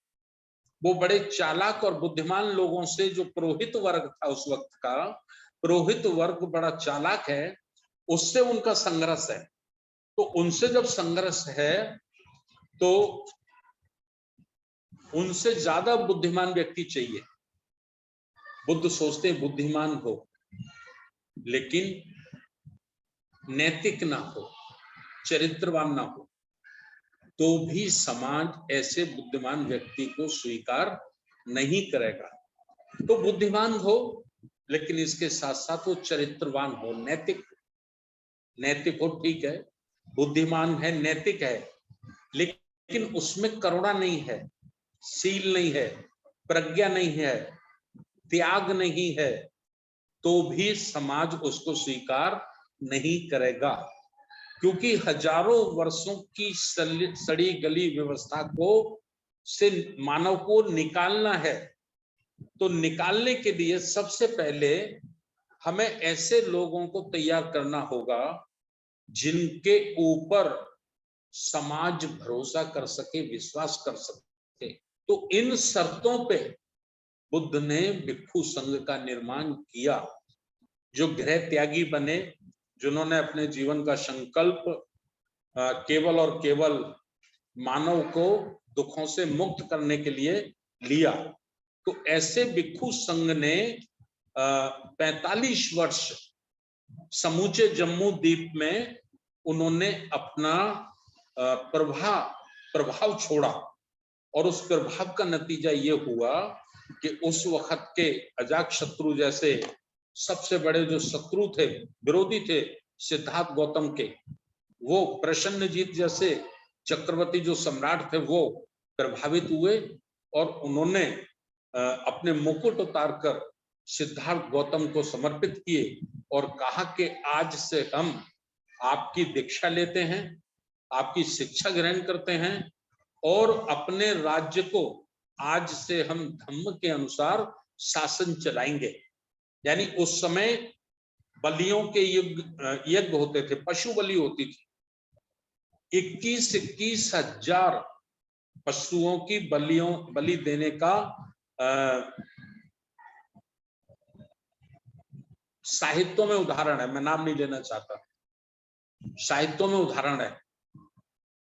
वो बड़े चालाक और बुद्धिमान लोगों से, जो पुरोहित वर्ग था उस वक्त का, पुरोहित वर्ग बड़ा चालाक है, उससे उनका संघर्ष है। तो उनसे जब संघर्ष है तो उनसे ज्यादा बुद्धिमान व्यक्ति चाहिए। बुद्ध सोचते हैं बुद्धिमान हो लेकिन नैतिक ना हो, चरित्रवान ना हो, तो भी समाज ऐसे बुद्धिमान व्यक्ति को स्वीकार नहीं करेगा। तो बुद्धिमान हो लेकिन इसके साथ साथ वो चरित्रवान हो, नैतिक हो, ठीक है, बुद्धिमान है, नैतिक है, लेकिन उसमें करुणा नहीं है, शील नहीं है, प्रज्ञा नहीं है, त्याग नहीं है, तो भी समाज उसको स्वीकार नहीं करेगा। क्योंकि हजारों वर्षों की सड़ी गली व्यवस्था को से मानव को निकालना है। तो निकालने के लिए सबसे पहले हमें ऐसे लोगों को तैयार करना होगा जिनके ऊपर समाज भरोसा कर सके, विश्वास कर सके। तो इन शर्तों पे बुद्ध ने भिक्षु संघ का निर्माण किया, जो गृह त्यागी बने, जिन्होंने अपने जीवन का संकल्प केवल और केवल मानव को दुखों से मुक्त करने के लिए लिया। तो ऐसे भिक्षु संघ ने 45 वर्ष समूचे जम्मू द्वीप में उन्होंने अपना प्रभाव छोड़ा, और उस प्रभाव का नतीजा ये हुआ कि उस वक्त के अजातशत्रु जैसे सबसे बड़े जो शत्रु थे, विरोधी थे सिद्धार्थ गौतम के, वो प्रसन्नजीत जैसे चक्रवर्ती जो सम्राट थे, वो प्रभावित हुए और उन्होंने अपने मुकुट उतारकर सिद्धार्थ गौतम को समर्पित किए और कहा कि आज से हम आपकी दीक्षा लेते हैं, आपकी शिक्षा ग्रहण करते हैं और अपने राज्य को आज से हम धम्म के अनुसार शासन चलाएंगे। यानी उस समय बलियों के यज्ञ होते थे, पशु बलि होती थी। 21 हजार पशुओं की बलि देने का साहित्यों में उदाहरण है, मैं नाम नहीं लेना चाहता, साहित्यों में उदाहरण है।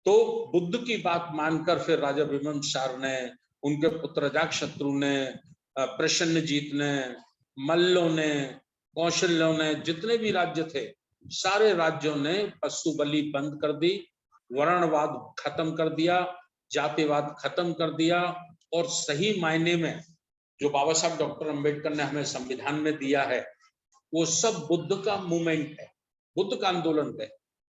तो बुद्ध की बात मानकर फिर राजा बिंबिसार ने, उनके पुत्र अजातशत्रु ने, प्रसन्नजीत ने, मल्लों ने, कौशल्यों ने, जितने भी राज्य थे, सारे राज्यों ने पशु बलि बंद कर दी, वर्णवाद खत्म कर दिया, जातिवाद खत्म कर दिया, और सही मायने में जो बाबा साहब डॉक्टर अंबेडकर ने हमें संविधान में दिया है, वो सब बुद्ध का मूवमेंट है, बुद्ध का आंदोलन है,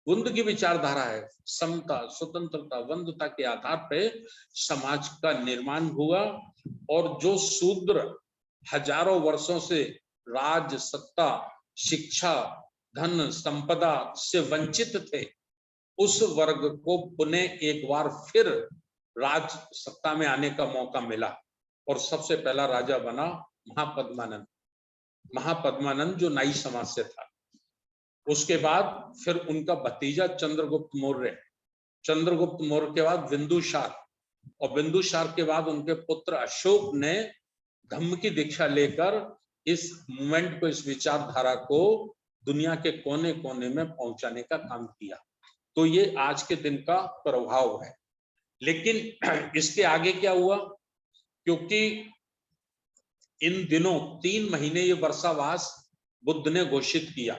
बुद्ध की विचारधारा है। समता, स्वतंत्रता, बंधुता के आधार पे समाज का निर्माण हुआ, और जो शूद्र हजारों वर्षों से राज, सत्ता, शिक्षा, धन, संपदा से वंचित थे, उस वर्ग को पुनः एक बार फिर राज सत्ता में आने का मौका मिला, और सबसे पहला राजा बना महापद्मानंद। महापद्मानंद जो नाई समाज से था। उसके बाद फिर उनका भतीजा चंद्रगुप्त मौर्य, चंद्रगुप्त मौर्य के बाद बिंदुसार, और बिंदुसार के बाद उनके पुत्र अशोक ने धम्म की दीक्षा लेकर इस मूवमेंट को, इस विचारधारा को दुनिया के कोने कोने में पहुंचाने का काम किया। तो ये आज के दिन का प्रभाव है। लेकिन इसके आगे क्या हुआ, क्योंकि इन दिनों 3 महीने ये वर्षावास बुद्ध ने घोषित किया।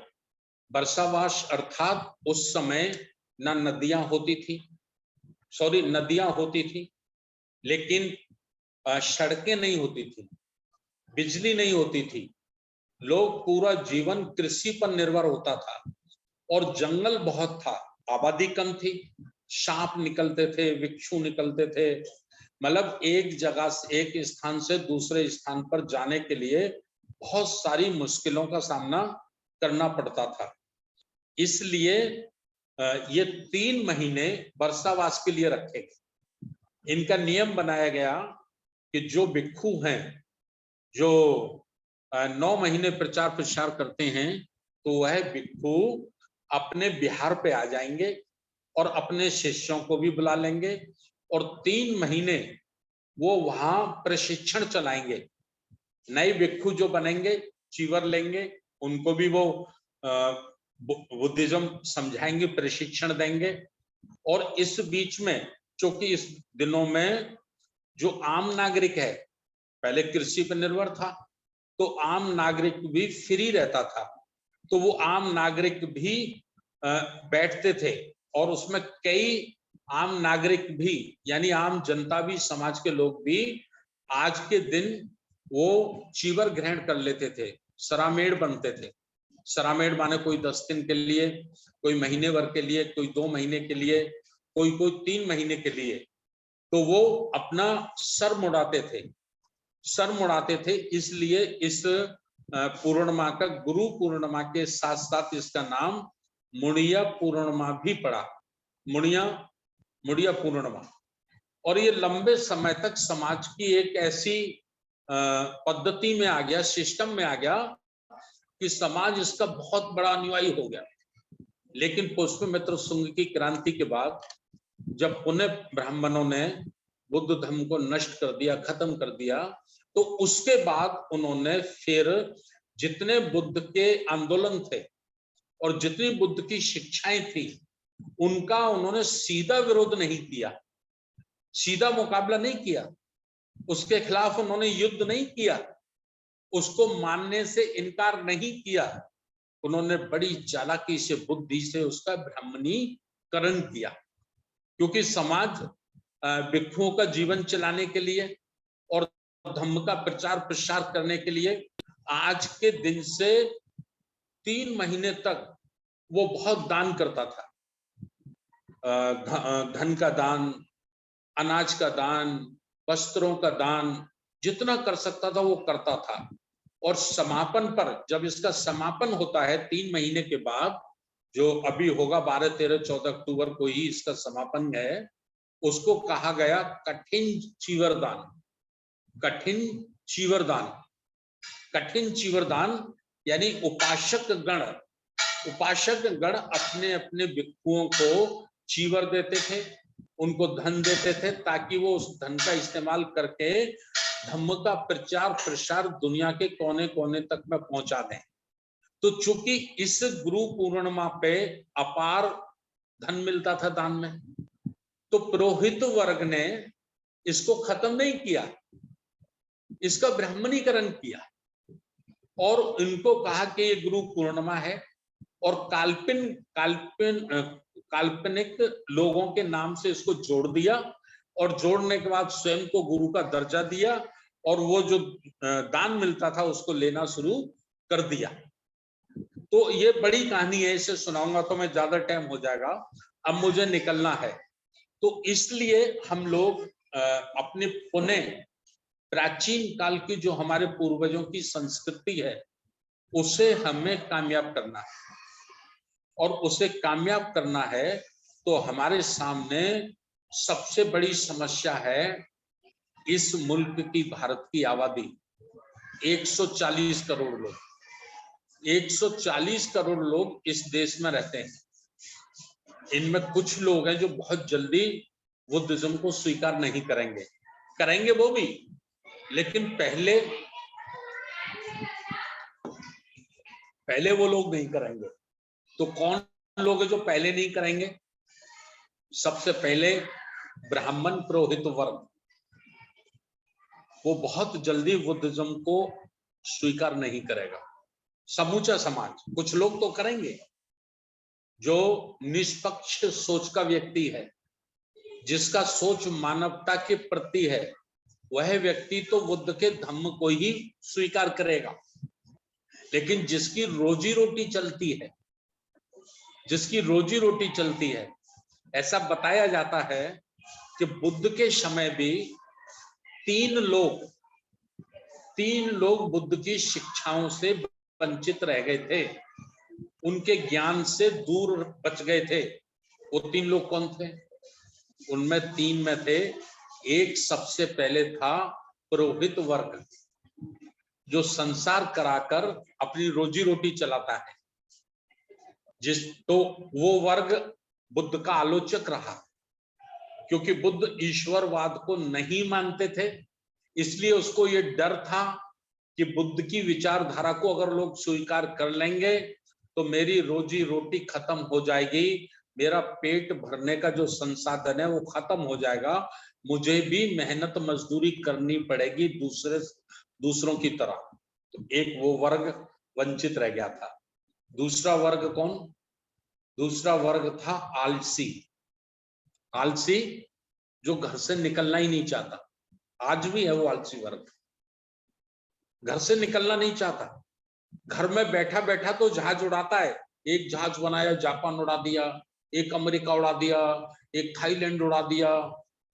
वर्षावास अर्थात उस समय न नदियां होती थी, नदियां होती थी लेकिन सड़कें नहीं होती थी, बिजली नहीं होती थी, लोग पूरा जीवन कृषि पर निर्भर होता था और जंगल बहुत था, आबादी कम थी, सांप निकलते थे, बिच्छू निकलते थे, मतलब एक जगह से एक स्थान से दूसरे स्थान पर जाने के लिए बहुत सारी मुश्किलों का सामना करना पड़ता था। इसलिए ये 3 महीने वर्षावास के लिए रखे गए। इनका नियम बनाया गया कि जो भिक्षु हैं, जो 9 महीने प्रचार प्रसार करते हैं, तो वह भिक्षु अपने बिहार पे आ जाएंगे और अपने शिष्यों को भी बुला लेंगे और 3 महीने वो वहां प्रशिक्षण चलाएंगे। नए भिक्षु जो बनेंगे, चीवर लेंगे, उनको भी वो बुद्धिज्म समझाएंगे, प्रशिक्षण देंगे। और इस बीच में, क्योंकि इस दिनों में जो आम नागरिक है, पहले कृषि पर निर्भर था, तो आम नागरिक भी फ्री रहता था, तो वो आम नागरिक भी बैठते थे और उसमें कई आम नागरिक भी, यानी आम जनता भी, समाज के लोग भी आज के दिन वो चीवर ग्रहण कर लेते थे, सरामेड़ बनते थे। सरामेड़ माने कोई 10 दिन के लिए, कोई महीने भर के लिए, कोई 2 महीने के लिए, कोई 3 महीने के लिए, तो वो अपना सर मुड़ाते थे, सर मुड़ाते थे। इसलिए इस पूर्णिमा का, गुरु पूर्णिमा के साथ साथ इसका नाम मुड़िया पूर्णिमा भी पड़ा, मुड़िया पूर्णिमा। और ये लंबे समय तक समाज की एक ऐसी पद्धति में आ गया, सिस्टम में आ गया कि समाज इसका बहुत बड़ा अनुयायी हो गया। लेकिन पुष्यमित्र शुंग की क्रांति के बाद जब पुनः ब्राह्मणों ने बुद्ध धर्म को नष्ट कर दिया, खत्म कर दिया, तो उसके बाद उन्होंने फिर जितने बुद्ध के आंदोलन थे और जितनी बुद्ध की शिक्षाएं थी, उनका उन्होंने सीधा विरोध नहीं किया, सीधा मुकाबला नहीं किया, उसके खिलाफ उन्होंने युद्ध नहीं किया, उसको मानने से इनकार नहीं किया। उन्होंने बड़ी चालाकी से, बुद्धि से उसका ब्राह्मणीकरण किया, क्योंकि समाज भिक्षुओं का जीवन चलाने के लिए और धम्म का प्रचार प्रसार करने के लिए आज के दिन से 3 महीने तक वो बहुत दान करता था। धन का दान, अनाज का दान, वस्त्रों का दान, जितना कर सकता था वो करता था। और समापन पर, जब इसका समापन होता है 3 महीने के बाद, जो अभी होगा 12, 13, 14 अक्टूबर को ही इसका समापन है, उसको कहा गया कठिन चीवरदान। कठिन चीवरदान, कठिन चीवरदान यानी उपासक गण अपने अपने भिक्षुओं को चीवर देते थे, उनको धन देते थे, ताकि वो उस धन का इस्तेमाल करके धम्म का प्रचार प्रसार दुनिया के कोने कोने तक में पहुंचा दें। तो चूंकि इस गुरु पूर्णिमा पे अपार धन मिलता था दान में, तो पुरोहित वर्ग ने इसको खत्म नहीं किया, इसका ब्राह्मणीकरण किया और इनको कहा कि ये गुरु पूर्णिमा है, और काल्पनिक लोगों के नाम से इसको जोड़ दिया, और जोड़ने के बाद स्वयं को गुरु का दर्जा दिया, और वो जो दान मिलता था उसको लेना शुरू कर दिया। तो ये बड़ी कहानी है, इसे सुनाऊंगा तो मैं ज्यादा टाइम हो जाएगा, अब मुझे निकलना है। तो इसलिए हम लोग अपने पुनः प्राचीन काल की जो हमारे पूर्वजों की संस्कृति है, उसे हमें कामयाब करना है, और उसे कामयाब करना है तो हमारे सामने सबसे बड़ी समस्या है, इस मुल्क की, भारत की आबादी 140 करोड़ लोग, 140 करोड़ लोग इस देश में रहते हैं। इनमें कुछ लोग हैं जो बहुत जल्दी बुद्धिज्म को स्वीकार नहीं करेंगे वो भी, लेकिन पहले वो लोग नहीं करेंगे। तो कौन लोग हैं जो पहले नहीं करेंगे? सबसे पहले ब्राह्मण पुरोहित वर्ग, वो बहुत जल्दी बुद्धिज्म को स्वीकार नहीं करेगा। समूचा समाज, कुछ लोग तो करेंगे, जो निष्पक्ष सोच का व्यक्ति है, जिसका सोच मानवता के प्रति है, वह व्यक्ति तो बुद्ध के धम्म को ही स्वीकार करेगा। लेकिन जिसकी रोजी रोटी चलती है, जिसकी रोजी रोटी चलती है, ऐसा बताया जाता है कि बुद्ध के समय भी तीन लोग बुद्ध की शिक्षाओं से वंचित रह गए थे, उनके ज्ञान से दूर बच गए थे। वो तीन लोग कौन थे? उनमें तीन में थे, एक सबसे पहले था पुरोहित वर्ग, जो संसार कराकर अपनी रोजी रोटी चलाता है, तो वो वर्ग बुद्ध का आलोचक रहा, क्योंकि बुद्ध ईश्वरवाद को नहीं मानते थे। इसलिए उसको ये डर था कि बुद्ध की विचारधारा को अगर लोग स्वीकार कर लेंगे तो मेरी रोजी रोटी खत्म हो जाएगी, मेरा पेट भरने का जो संसाधन है वो खत्म हो जाएगा, मुझे भी मेहनत मजदूरी करनी पड़ेगी दूसरों की तरह। तो एक वो वर्ग वंचित रह गया था। दूसरा वर्ग कौन? दूसरा वर्ग था आलसी। आलसी जो घर से निकलना ही नहीं चाहता, आज भी है वो आलसी वर्ग, घर से निकलना नहीं चाहता, घर में बैठा बैठा तो जहाज उड़ाता है। एक जहाज बनाया, जापान उड़ा दिया, एक अमेरिका उड़ा दिया, एक थाईलैंड उड़ा दिया,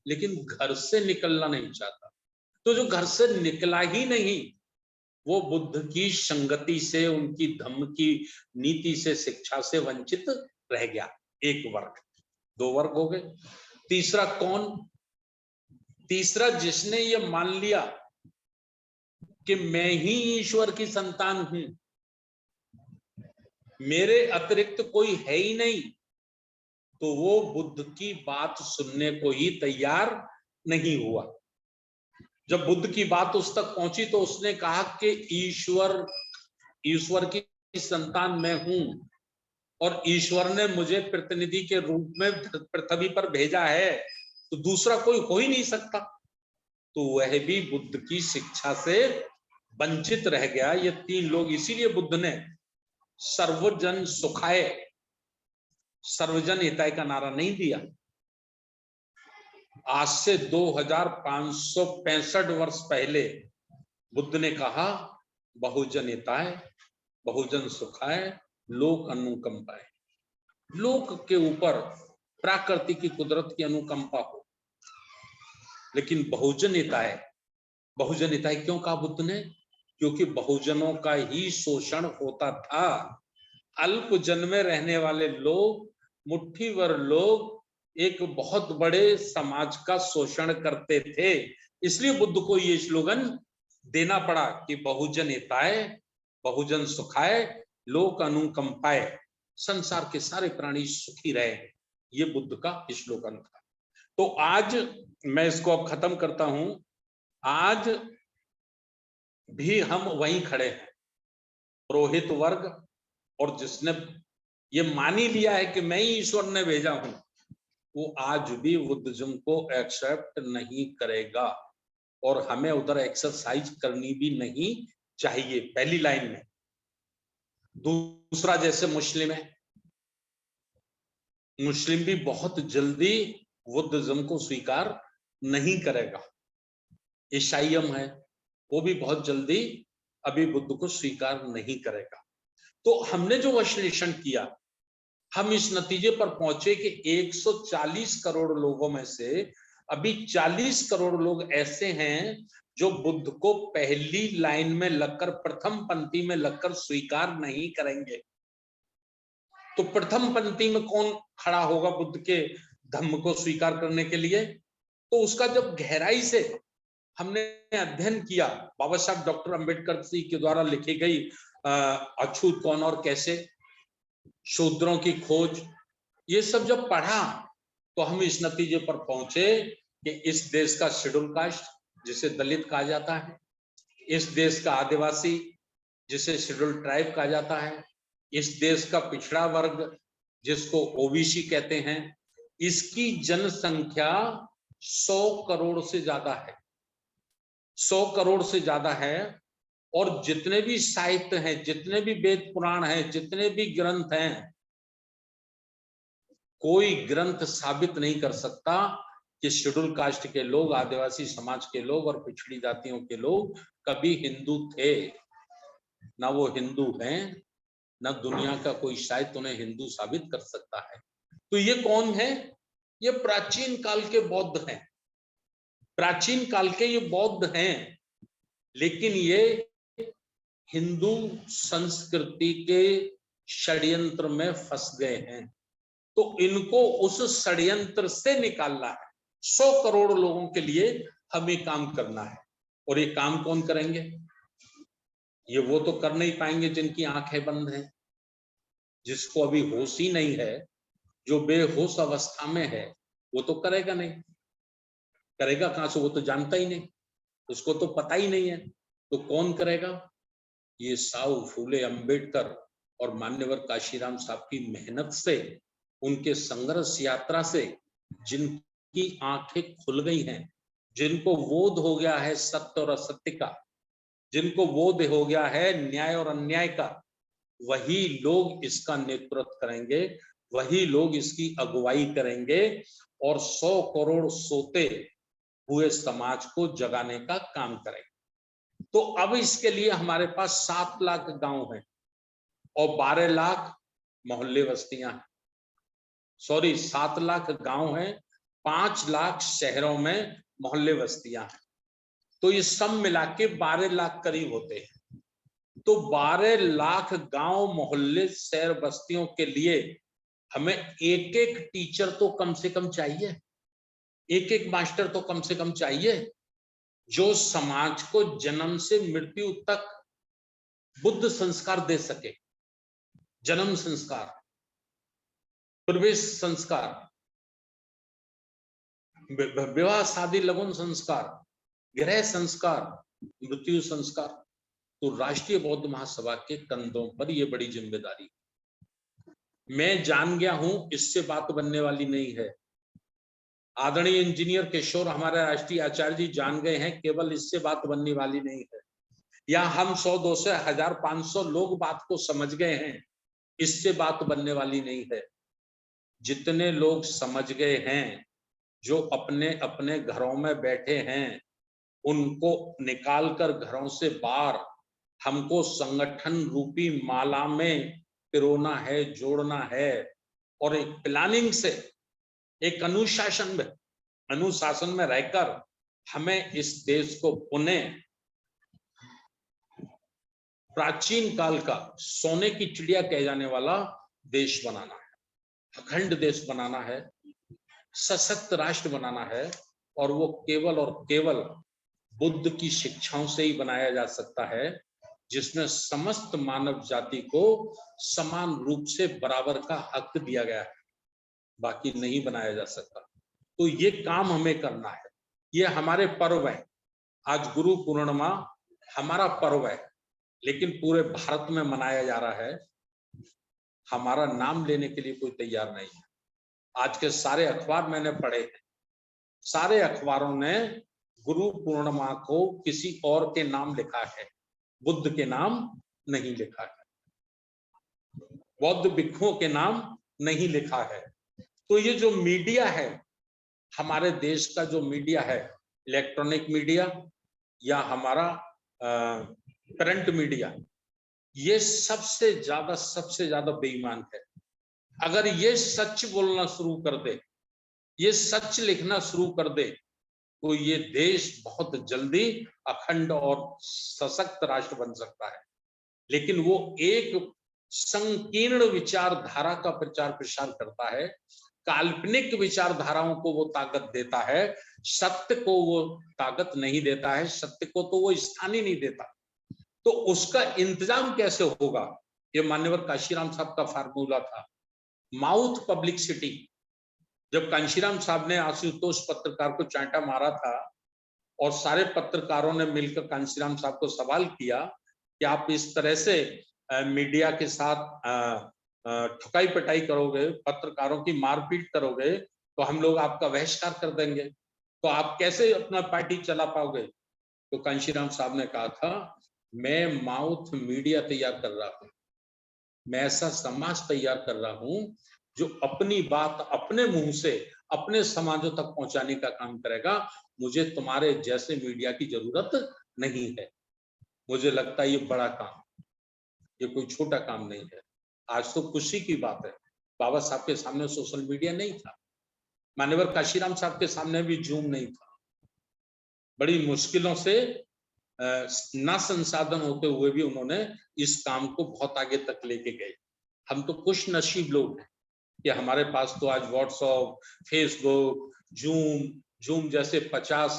लेकिन घर से निकलना नहीं चाहता। तो जो घर से निकला ही नहीं, वो बुद्ध की संगति से, उनकी धम्म की नीति से, शिक्षा से वंचित रह गया। एक वर्ग। दो वर्ग हो गए। तीसरा कौन? तीसरा जिसने ये मान लिया कि मैं ही ईश्वर की संतान हूं, मेरे अतिरिक्त कोई है ही नहीं, तो वो बुद्ध की बात सुनने को ही तैयार नहीं हुआ। जब बुद्ध की बात उस तक पहुंची तो उसने कहा कि ईश्वर की संतान मैं हूं और ईश्वर ने मुझे प्रतिनिधि के रूप में पृथ्वी पर भेजा है, तो दूसरा कोई हो ही नहीं सकता। तो वह भी बुद्ध की शिक्षा से वंचित रह गया। ये तीन लोग, इसीलिए बुद्ध ने सर्वजन सुखाय, सर्वजन हिताय का नारा नहीं दिया। आज से 2565 वर्ष पहले बुद्ध ने कहा बहुजन हिताय, बहुजन सुखाय, लोक अनुकंपाय। लोक के ऊपर प्रकृति की, कुदरत की अनुकंपा हो, लेकिन बहुजन हिताय, बहुजन हिताय क्यों कहा बुद्ध ने? क्योंकि बहुजनों का ही शोषण होता था। अल्प जन में रहने वाले लोग, मुट्ठी भर लोग एक बहुत बड़े समाज का शोषण करते थे। इसलिए बुद्ध को ये स्लोगन देना पड़ा कि बहुजन हिताय, बहुजन सुखाय, लोक अनुकंपाय, संसार के सारे प्राणी सुखी रहे। ये बुद्ध का स्लोगन था। तो आज मैं इसको अब खत्म करता हूं। आज भी हम वहीं खड़े हैं, पुरोहित वर्ग, और जिसने ये मान ही लिया है कि मैं ही ईश्वर ने भेजा हूं, वो आज भी बुद्धिज्म को एक्सेप्ट नहीं करेगा, और हमें उधर एक्सरसाइज करनी भी नहीं चाहिए, पहली लाइन में। दूसरा, जैसे मुस्लिम है, मुस्लिम भी बहुत जल्दी बुद्धिज्म को स्वीकार नहीं करेगा। ईसाईयम है, वो भी बहुत जल्दी अभी बुद्ध को स्वीकार नहीं करेगा। तो हमने जो विश्लेषण किया, हम इस नतीजे पर पहुंचे कि 140 करोड़ लोगों में से अभी 40 करोड़ लोग ऐसे हैं जो बुद्ध को पहली लाइन में लगकर, प्रथम पंक्ति में लगकर स्वीकार नहीं करेंगे। तो प्रथम पंक्ति में कौन खड़ा होगा बुद्ध के धम्म को स्वीकार करने के लिए? तो उसका जब गहराई से हमने अध्ययन किया, बाबा साहब डॉक्टर अंबेडकर जी के द्वारा लिखी गई अछूत कौन और कैसे, शूद्रों की खोज, ये सब जब पढ़ा तो हम इस नतीजे पर पहुंचे कि इस देश का शेड्यूल कास्ट, जिसे दलित कहा जाता है, इस देश का आदिवासी, जिसे शेड्यूल ट्राइब कहा जाता है, इस देश का पिछड़ा वर्ग, जिसको ओबीसी कहते हैं, इसकी जनसंख्या 100 करोड़ से ज्यादा है। 100 करोड़ से ज्यादा है। और जितने भी साहित्य हैं, जितने भी वेद पुराण हैं, जितने भी ग्रंथ हैं, कोई ग्रंथ साबित नहीं कर सकता कि शेड्यूल कास्ट के लोग, आदिवासी समाज के लोग और पिछड़ी जातियों के लोग कभी हिंदू थे। ना वो हिंदू हैं, ना दुनिया का कोई साहित्य उन्हें हिंदू साबित कर सकता है। तो ये कौन है? ये प्राचीन काल के बौद्ध हैं। प्राचीन काल के ये बौद्ध हैं, लेकिन ये हिंदू संस्कृति के षड्यंत्र में फंस गए हैं। तो इनको उस षड्यंत्र से निकालना है। 100 करोड़ लोगों के लिए हमें काम करना है। और ये काम कौन करेंगे? ये वो तो कर नहीं पाएंगे जिनकी आंखें बंद हैं, जिसको अभी होश ही नहीं है, जो बेहोश अवस्था में है, वो तो करेगा नहीं। करेगा कहां से? वो तो जानता ही नहीं, उसको तो पता ही नहीं है। तो कौन करेगा? ये साहु फूले अंबेडकर और मान्यवर काशीराम साहब की मेहनत से, उनके संघर्ष यात्रा से जिनकी आंखें खुल गई हैं, जिनको बोध हो गया है सत्य और असत्य का, जिनको बोध हो गया है न्याय और अन्याय का, वही लोग इसका नेतृत्व करेंगे, वही लोग इसकी अगुवाई करेंगे और 100 करोड़ सोते हुए समाज को जगाने का काम करेंगे। तो अब इसके लिए हमारे पास 7 लाख गांव हैं और 12 लाख मोहल्ले बस्तियां हैं। सॉरी, 7 लाख गांव हैं, 5 लाख शहरों में मोहल्ले बस्तियां हैं। तो ये सब मिला के 12 लाख करीब होते हैं। तो 12 लाख गांव, मोहल्ले, शहर, बस्तियों के लिए हमें एक एक टीचर तो कम से कम चाहिए, एक एक मास्टर तो कम से कम चाहिए, जो समाज को जन्म से मृत्यु तक बुद्ध संस्कार दे सके। जन्म संस्कार, प्रवेश संस्कार, विवाह शादी लगन संस्कार, गृह संस्कार, मृत्यु संस्कार। तो राष्ट्रीय बौद्ध महासभा के कंधों पर यह बड़ी जिम्मेदारी। मैं जान गया हूं, इससे बात बनने वाली नहीं है। आदरणीय इंजीनियर किशोर हमारे राष्ट्रीय आचार्य जी जान गए हैं, केवल इससे बात बनने वाली नहीं है, या हम 100, 200, 1000, 500 लोग बात को समझ गए हैं, इससे बात बनने वाली नहीं है। जितने लोग समझ गए हैं, जो अपने अपने घरों में बैठे हैं, उनको निकालकर घरों से बाहर हमको संगठन रूपी माला में पिरोना है, जोड़ना है, और एक प्लानिंग से, एक अनुशासन में रहकर हमें इस देश को पुनः प्राचीन काल का सोने की चिड़िया कहे जाने वाला देश बनाना है, अखंड देश बनाना है, सशक्त राष्ट्र बनाना है। और वो केवल और केवल बुद्ध की शिक्षाओं से ही बनाया जा सकता है, जिसमें समस्त मानव जाति को समान रूप से बराबर का हक दिया गया है, बाकी नहीं बनाया जा सकता। तो ये काम हमें करना है। ये हमारे पर्व है। आज गुरु पूर्णिमा हमारा पर्व है, लेकिन पूरे भारत में मनाया जा रहा है। हमारा नाम लेने के लिए कोई तैयार नहीं है। आज के सारे अखबार मैंने पढ़े हैं, सारे अखबारों ने गुरु पूर्णिमा को किसी और के नाम लिखा है, बुद्ध के नाम नहीं लिखा है, बौद्ध भिक्षुओं के नाम नहीं लिखा है। तो ये जो मीडिया है, हमारे देश का जो मीडिया है, इलेक्ट्रॉनिक मीडिया या हमारा प्रिंट मीडिया, ये सबसे ज्यादा बेईमान है। अगर ये सच बोलना शुरू कर दे, ये सच लिखना शुरू कर दे, तो ये देश बहुत जल्दी अखंड और सशक्त राष्ट्र बन सकता है। लेकिन वो एक संकीर्ण विचारधारा का प्रचार प्रसार करता है, काल्पनिक विचारधाराओं को वो ताकत देता है, सत्य को वो ताकत नहीं देता है, सत्य को तो वो स्थान ही नहीं देता। तो उसका इंतजाम कैसे होगा? ये मान्यवर काशीराम साहब का फार्मूला था, माउथ पब्लिसिटी। जब कांशीराम साहब ने आशुतोष पत्रकार को चांटा मारा था और सारे पत्रकारों ने मिलकर कांशीराम साहब को सवाल किया कि आप इस तरह से मीडिया के साथ ठुकाई पिटाई करोगे, पत्रकारों की मारपीट करोगे, तो हम लोग आपका बहिष्कार कर देंगे, तो आप कैसे अपना पार्टी चला पाओगे? तो कांशीराम साहब ने कहा था, मैं माउथ मीडिया तैयार कर रहा हूं, मैं ऐसा समाज तैयार कर रहा हूं जो अपनी बात अपने मुंह से अपने समाजों तक पहुंचाने का काम करेगा। मुझे तुम्हारे जैसे मीडिया की जरूरत नहीं है। मुझे लगता है ये बड़ा काम, ये कोई छोटा काम नहीं है। आज तो खुशी की बात है, बाबा साहब के सामने सोशल मीडिया नहीं था, मान्यवर काशीराम साहब के सामने भी जूम नहीं था। बड़ी मुश्किलों से ना संसाधन होते हुए भी उन्होंने इस काम को बहुत आगे तक लेके गए। हम तो खुश नसीब लोग हैं कि हमारे पास तो आज व्हाट्सएप, फेसबुक, जूम जैसे 50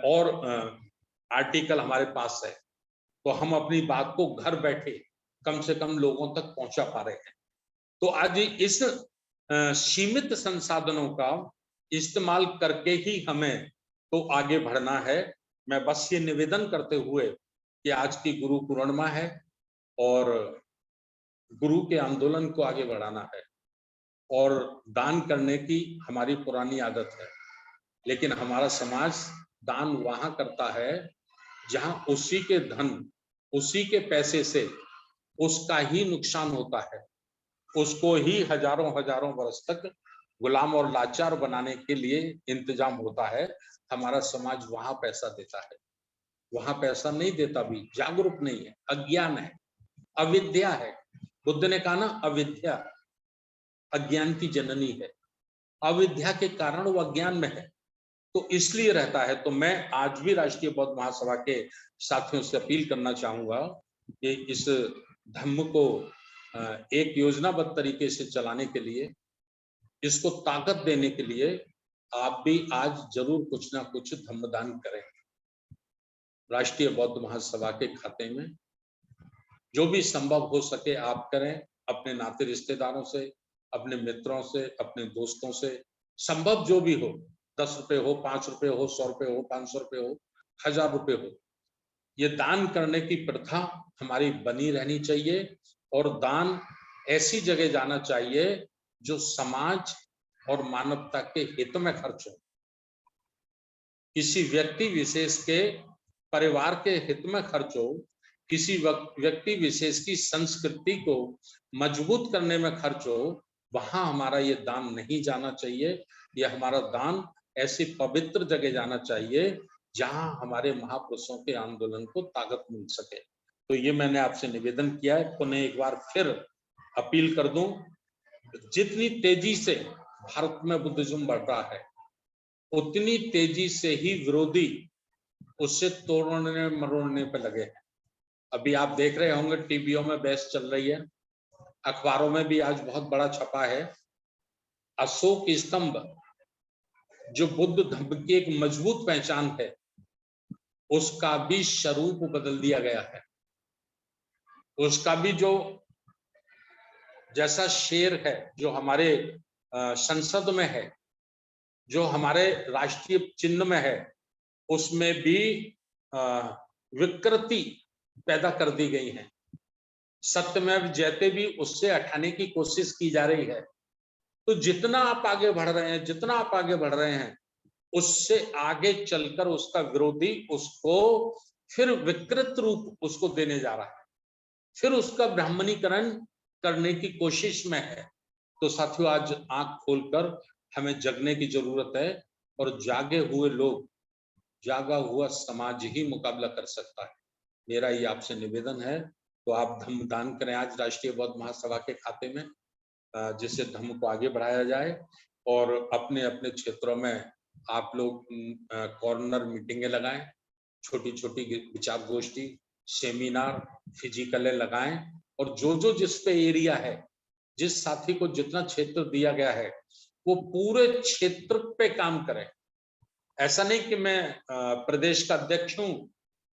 और आर्टिकल हमारे पास है, तो हम अपनी बात को घर बैठे कम से कम लोगों तक पहुंचा पा रहे हैं। तो आज इस सीमित संसाधनों का इस्तेमाल करके ही हमें तो आगे बढ़ना है। मैं बस ये निवेदन करते हुए कि आज की गुरु पूर्णिमा है और गुरु के आंदोलन को आगे बढ़ाना है, और दान करने की हमारी पुरानी आदत है, लेकिन हमारा समाज दान वहां करता है जहां उसी के धन, उसी के पैसे से उसका ही नुकसान होता है, उसको ही हजारों हजारों वर्ष तक गुलाम और लाचार बनाने के लिए इंतजाम होता है। हमारा समाज वहां पैसा देता है, वहां पैसा नहीं देता, भी जागरूक नहीं है, अज्ञान है, अविद्या है। बुद्ध ने कहा ना, अविद्या अज्ञान की जननी है। अविद्या के कारण वो अज्ञान में है, तो इसलिए रहता है। तो मैं आज भी राष्ट्रीय बौद्ध महासभा के साथियों से अपील करना चाहूंगा कि इस धम्म को एक योजनाबद्ध तरीके से चलाने के लिए, इसको ताकत देने के लिए आप भी आज जरूर कुछ ना कुछ धम्मदान करें। राष्ट्रीय बौद्ध महासभा के खाते में जो भी संभव हो सके आप करें, अपने नाते रिश्तेदारों से, अपने मित्रों से, अपने दोस्तों से, संभव जो भी हो, 10 रुपए हो, 5 रुपए हो, 100 रुपए हो, 500 रुपए हो, 1000 रुपए हो, ये दान करने की प्रथा हमारी बनी रहनी चाहिए। और दान ऐसी जगह जाना चाहिए जो समाज और मानवता के हित में खर्च हो, किसी व्यक्ति विशेष के परिवार के हित में खर्च हो, किसी व्यक्ति विशेष की संस्कृति को मजबूत करने में खर्च हो, वहां हमारा ये दान नहीं जाना चाहिए। यह हमारा दान ऐसी पवित्र जगह जाना चाहिए जहां हमारे महापुरुषों के आंदोलन को ताकत मिल सके। तो ये मैंने आपसे निवेदन किया है, पुनः एक बार फिर अपील कर दूं, जितनी तेजी से भारत में बुद्धिज्म बढ़ रहा है, उतनी तेजी से ही विरोधी उससे तोड़ने मरोड़ने पे लगे हैं। अभी आप देख रहे होंगे टीवियों में बहस चल रही है, अखबारों में भी आज बहुत बड़ा छपा है। अशोक स्तंभ जो बुद्ध धर्म की एक मजबूत पहचान है, उसका भी स्वरूप बदल दिया गया है। उसका भी जो जैसा शेर है जो हमारे संसद में है, जो हमारे राष्ट्रीय चिन्ह में है, उसमें भी विकृति पैदा कर दी गई है। सत्यमेव जयते भी उससे हटाने की कोशिश की जा रही है। तो जितना आप आगे बढ़ रहे हैं, जितना आप आगे बढ़ रहे हैं, उससे आगे चलकर उसका विरोधी उसको फिर विकृत रूप उसको देने जा रहा है, फिर उसका ब्राह्मणीकरण करने की कोशिश में है। तो साथियों, आज आंख खोलकर हमें जगने की जरूरत है, और जागे हुए लोग, जागा हुआ समाज ही मुकाबला कर सकता है। मेरा ये आपसे निवेदन है। तो आप धम्म दान करें आज राष्ट्रीय बौद्ध महासभा के खाते में, जिससे धम्म को आगे बढ़ाया जाए। और अपने अपने क्षेत्रों में आप लोग कॉर्नर मीटिंगें लगाएं, छोटी छोटी विचार गोष्ठी, सेमिनार, फिजिकल लगाएं, और जो जिस पे एरिया है, जिस साथी को जितना क्षेत्र दिया गया है, वो पूरे क्षेत्र पे काम करें। ऐसा नहीं कि मैं प्रदेश का अध्यक्ष हूं,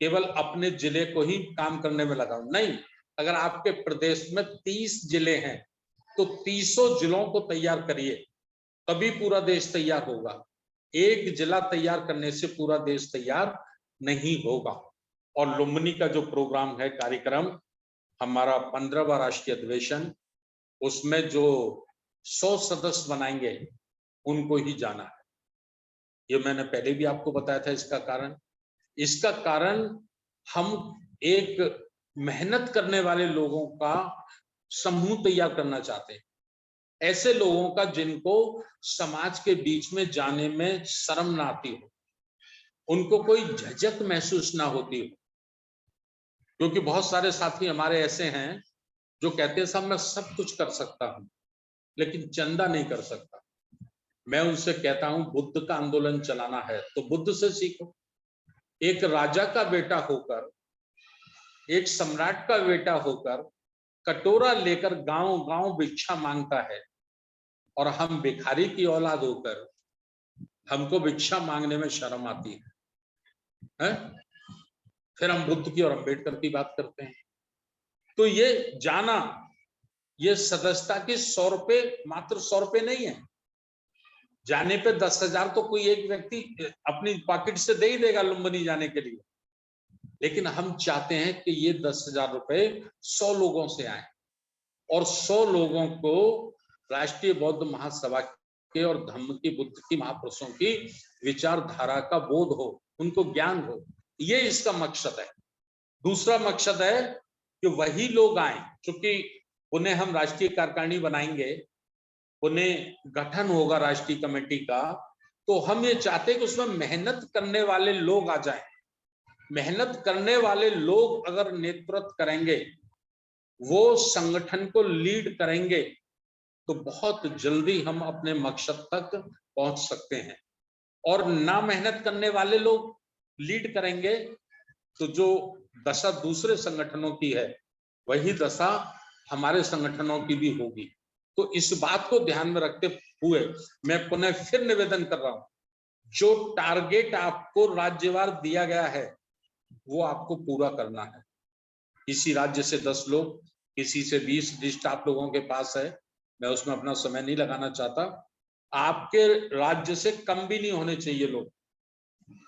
केवल अपने जिले को ही काम करने में लगा हूं, नहीं। अगर आपके प्रदेश में 30 जिले हैं, तो 30 जिलों को तैयार करिए, तभी पूरा देश तैयार होगा। एक जिला तैयार करने से पूरा देश तैयार नहीं होगा। और लुम्बिनी का जो प्रोग्राम है, कार्यक्रम, हमारा 15वां राष्ट्रीय अधिवेशन, उसमें जो 100 सदस्य बनाएंगे, उनको ही जाना है। ये मैंने पहले भी आपको बताया था। इसका कारण हम एक मेहनत करने वाले लोगों का समूह तैयार करना चाहते हैं, ऐसे लोगों का जिनको समाज के बीच में जाने में शर्म ना आती हो, उनको कोई झिझक महसूस ना होती हो। क्योंकि बहुत सारे साथी हमारे ऐसे हैं जो कहते हैं साहब मैं सब कुछ कर सकता हूं लेकिन चंदा नहीं कर सकता। मैं उनसे कहता हूं बुद्ध का आंदोलन चलाना है तो बुद्ध से सीखो। एक राजा का बेटा होकर, एक सम्राट का बेटा होकर कटोरा लेकर गांव गांव भिक्षा मांगता है, और हम भिखारी की औलाद होकर हमको भिक्षा मांगने में शर्म आती है? फिर हम बुद्ध की और अम्बेडकर की बात करते हैं। तो ये जाना, ये सदस्यता के 100 रुपए, मात्र 100 रुपए नहीं है, जाने पे 10,000 तो कोई एक व्यक्ति अपनी पॉकेट से दे ही देगा लुम्बिनी जाने के लिए, लेकिन हम चाहते हैं कि ये 10,000 रुपए 100 लोगों से आए और 100 लोगों को राष्ट्रीय बौद्ध महासभा के और धम्म की बुद्ध की महापुरुषों की विचारधारा का बोध हो, उनको ज्ञान हो। ये इसका मकसद है। दूसरा मकसद है कि वही लोग आए, क्योंकि उन्हें हम राष्ट्रीय कार्यकारिणी बनाएंगे, उन्हें गठन होगा राष्ट्रीय कमेटी का, तो हम ये चाहते हैं कि उसमें मेहनत करने वाले लोग आ जाएं। मेहनत करने वाले लोग अगर नेतृत्व करेंगे, वो संगठन को लीड करेंगे, तो बहुत जल्दी हम अपने मकसद तक पहुंच सकते हैं। और ना मेहनत करने वाले लोग लीड करेंगे तो जो दशा दूसरे संगठनों की है वही दशा हमारे संगठनों की भी होगी। तो इस बात को ध्यान में रखते हुए मैं पुनः फिर निवेदन कर रहा हूं, जो टारगेट आपको राज्यवार दिया गया है वो आपको पूरा करना है। किसी राज्य से 10 लोग, किसी से 20 लिस्ट आप लोगों के पास है, मैं उसमें अपना समय नहीं लगाना चाहता। आपके राज्य से कम भी नहीं होने चाहिए लोग,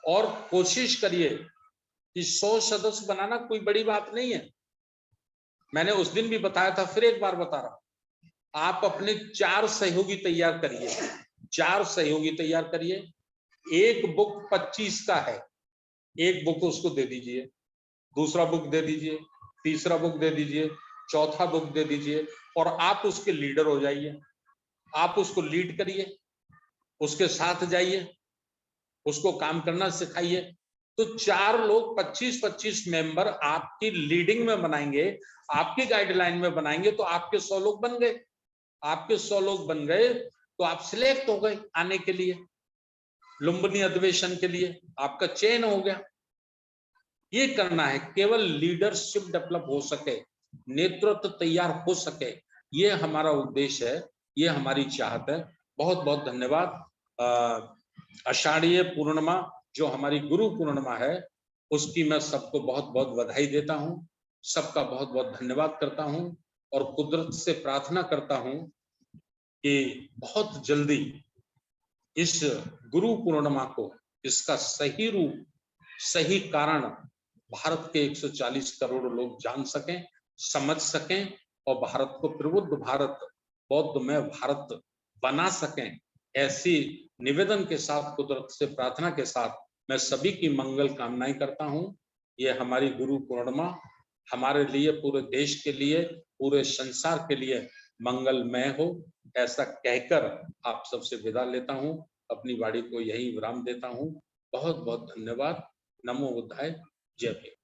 और कोशिश करिए कि 100 सदस्य बनाना कोई बड़ी बात नहीं है। मैंने उस दिन भी बताया था, फिर एक बार बता रहा हूं, आप अपने 4 सहयोगी तैयार करिए, 4 सहयोगी तैयार करिए। एक बुक 25 का है, एक बुक उसको दे दीजिए, दूसरा बुक दे दीजिए, तीसरा बुक दे दीजिए, चौथा बुक दे दीजिए, और आप उसके लीडर हो जाइए। आप उसको लीड करिए, उसके साथ जाइए, उसको काम करना सिखाइए। तो 4 लोग 25-25 मेंबर आपकी लीडिंग में बनाएंगे, आपकी गाइडलाइन में बनाएंगे, तो आपके 100 लोग बन गए। आपके 100 लोग बन गए तो आप सिलेक्ट हो गए आने के लिए, लुम्बिनी अधिवेशन के लिए आपका चयन हो गया। ये करना है, केवल लीडरशिप डेवलप हो सके, नेतृत्व तैयार हो सके, ये हमारा उद्देश्य है, ये हमारी चाहत है। बहुत बहुत धन्यवाद। आषाढ़ीय पूर्णिमा जो हमारी गुरु पूर्णिमा है, उसकी मैं सबको बहुत बहुत बधाई देता हूं, सबका बहुत बहुत धन्यवाद करता हूं, और कुदरत से प्रार्थना करता हूं कि बहुत जल्दी इस गुरु पूर्णिमा को, इसका सही रूप, सही कारण भारत के 140 करोड़ लोग जान सकें, समझ सकें, और भारत को प्रबुद्ध भारत, बौद्धमय भारत बना सकें। ऐसी निवेदन के साथ, कुदरत से प्रार्थना के साथ मैं सभी की मंगल कामनाएं करता हूं। ये हमारी गुरु पूर्णिमा हमारे लिए, पूरे देश के लिए, पूरे संसार के लिए मंगलमय हो, ऐसा कहकर आप सबसे विदा लेता हूं, अपनी वाणी को यही विराम देता हूं। बहुत बहुत धन्यवाद। नमो बुद्धाय। जय भीम।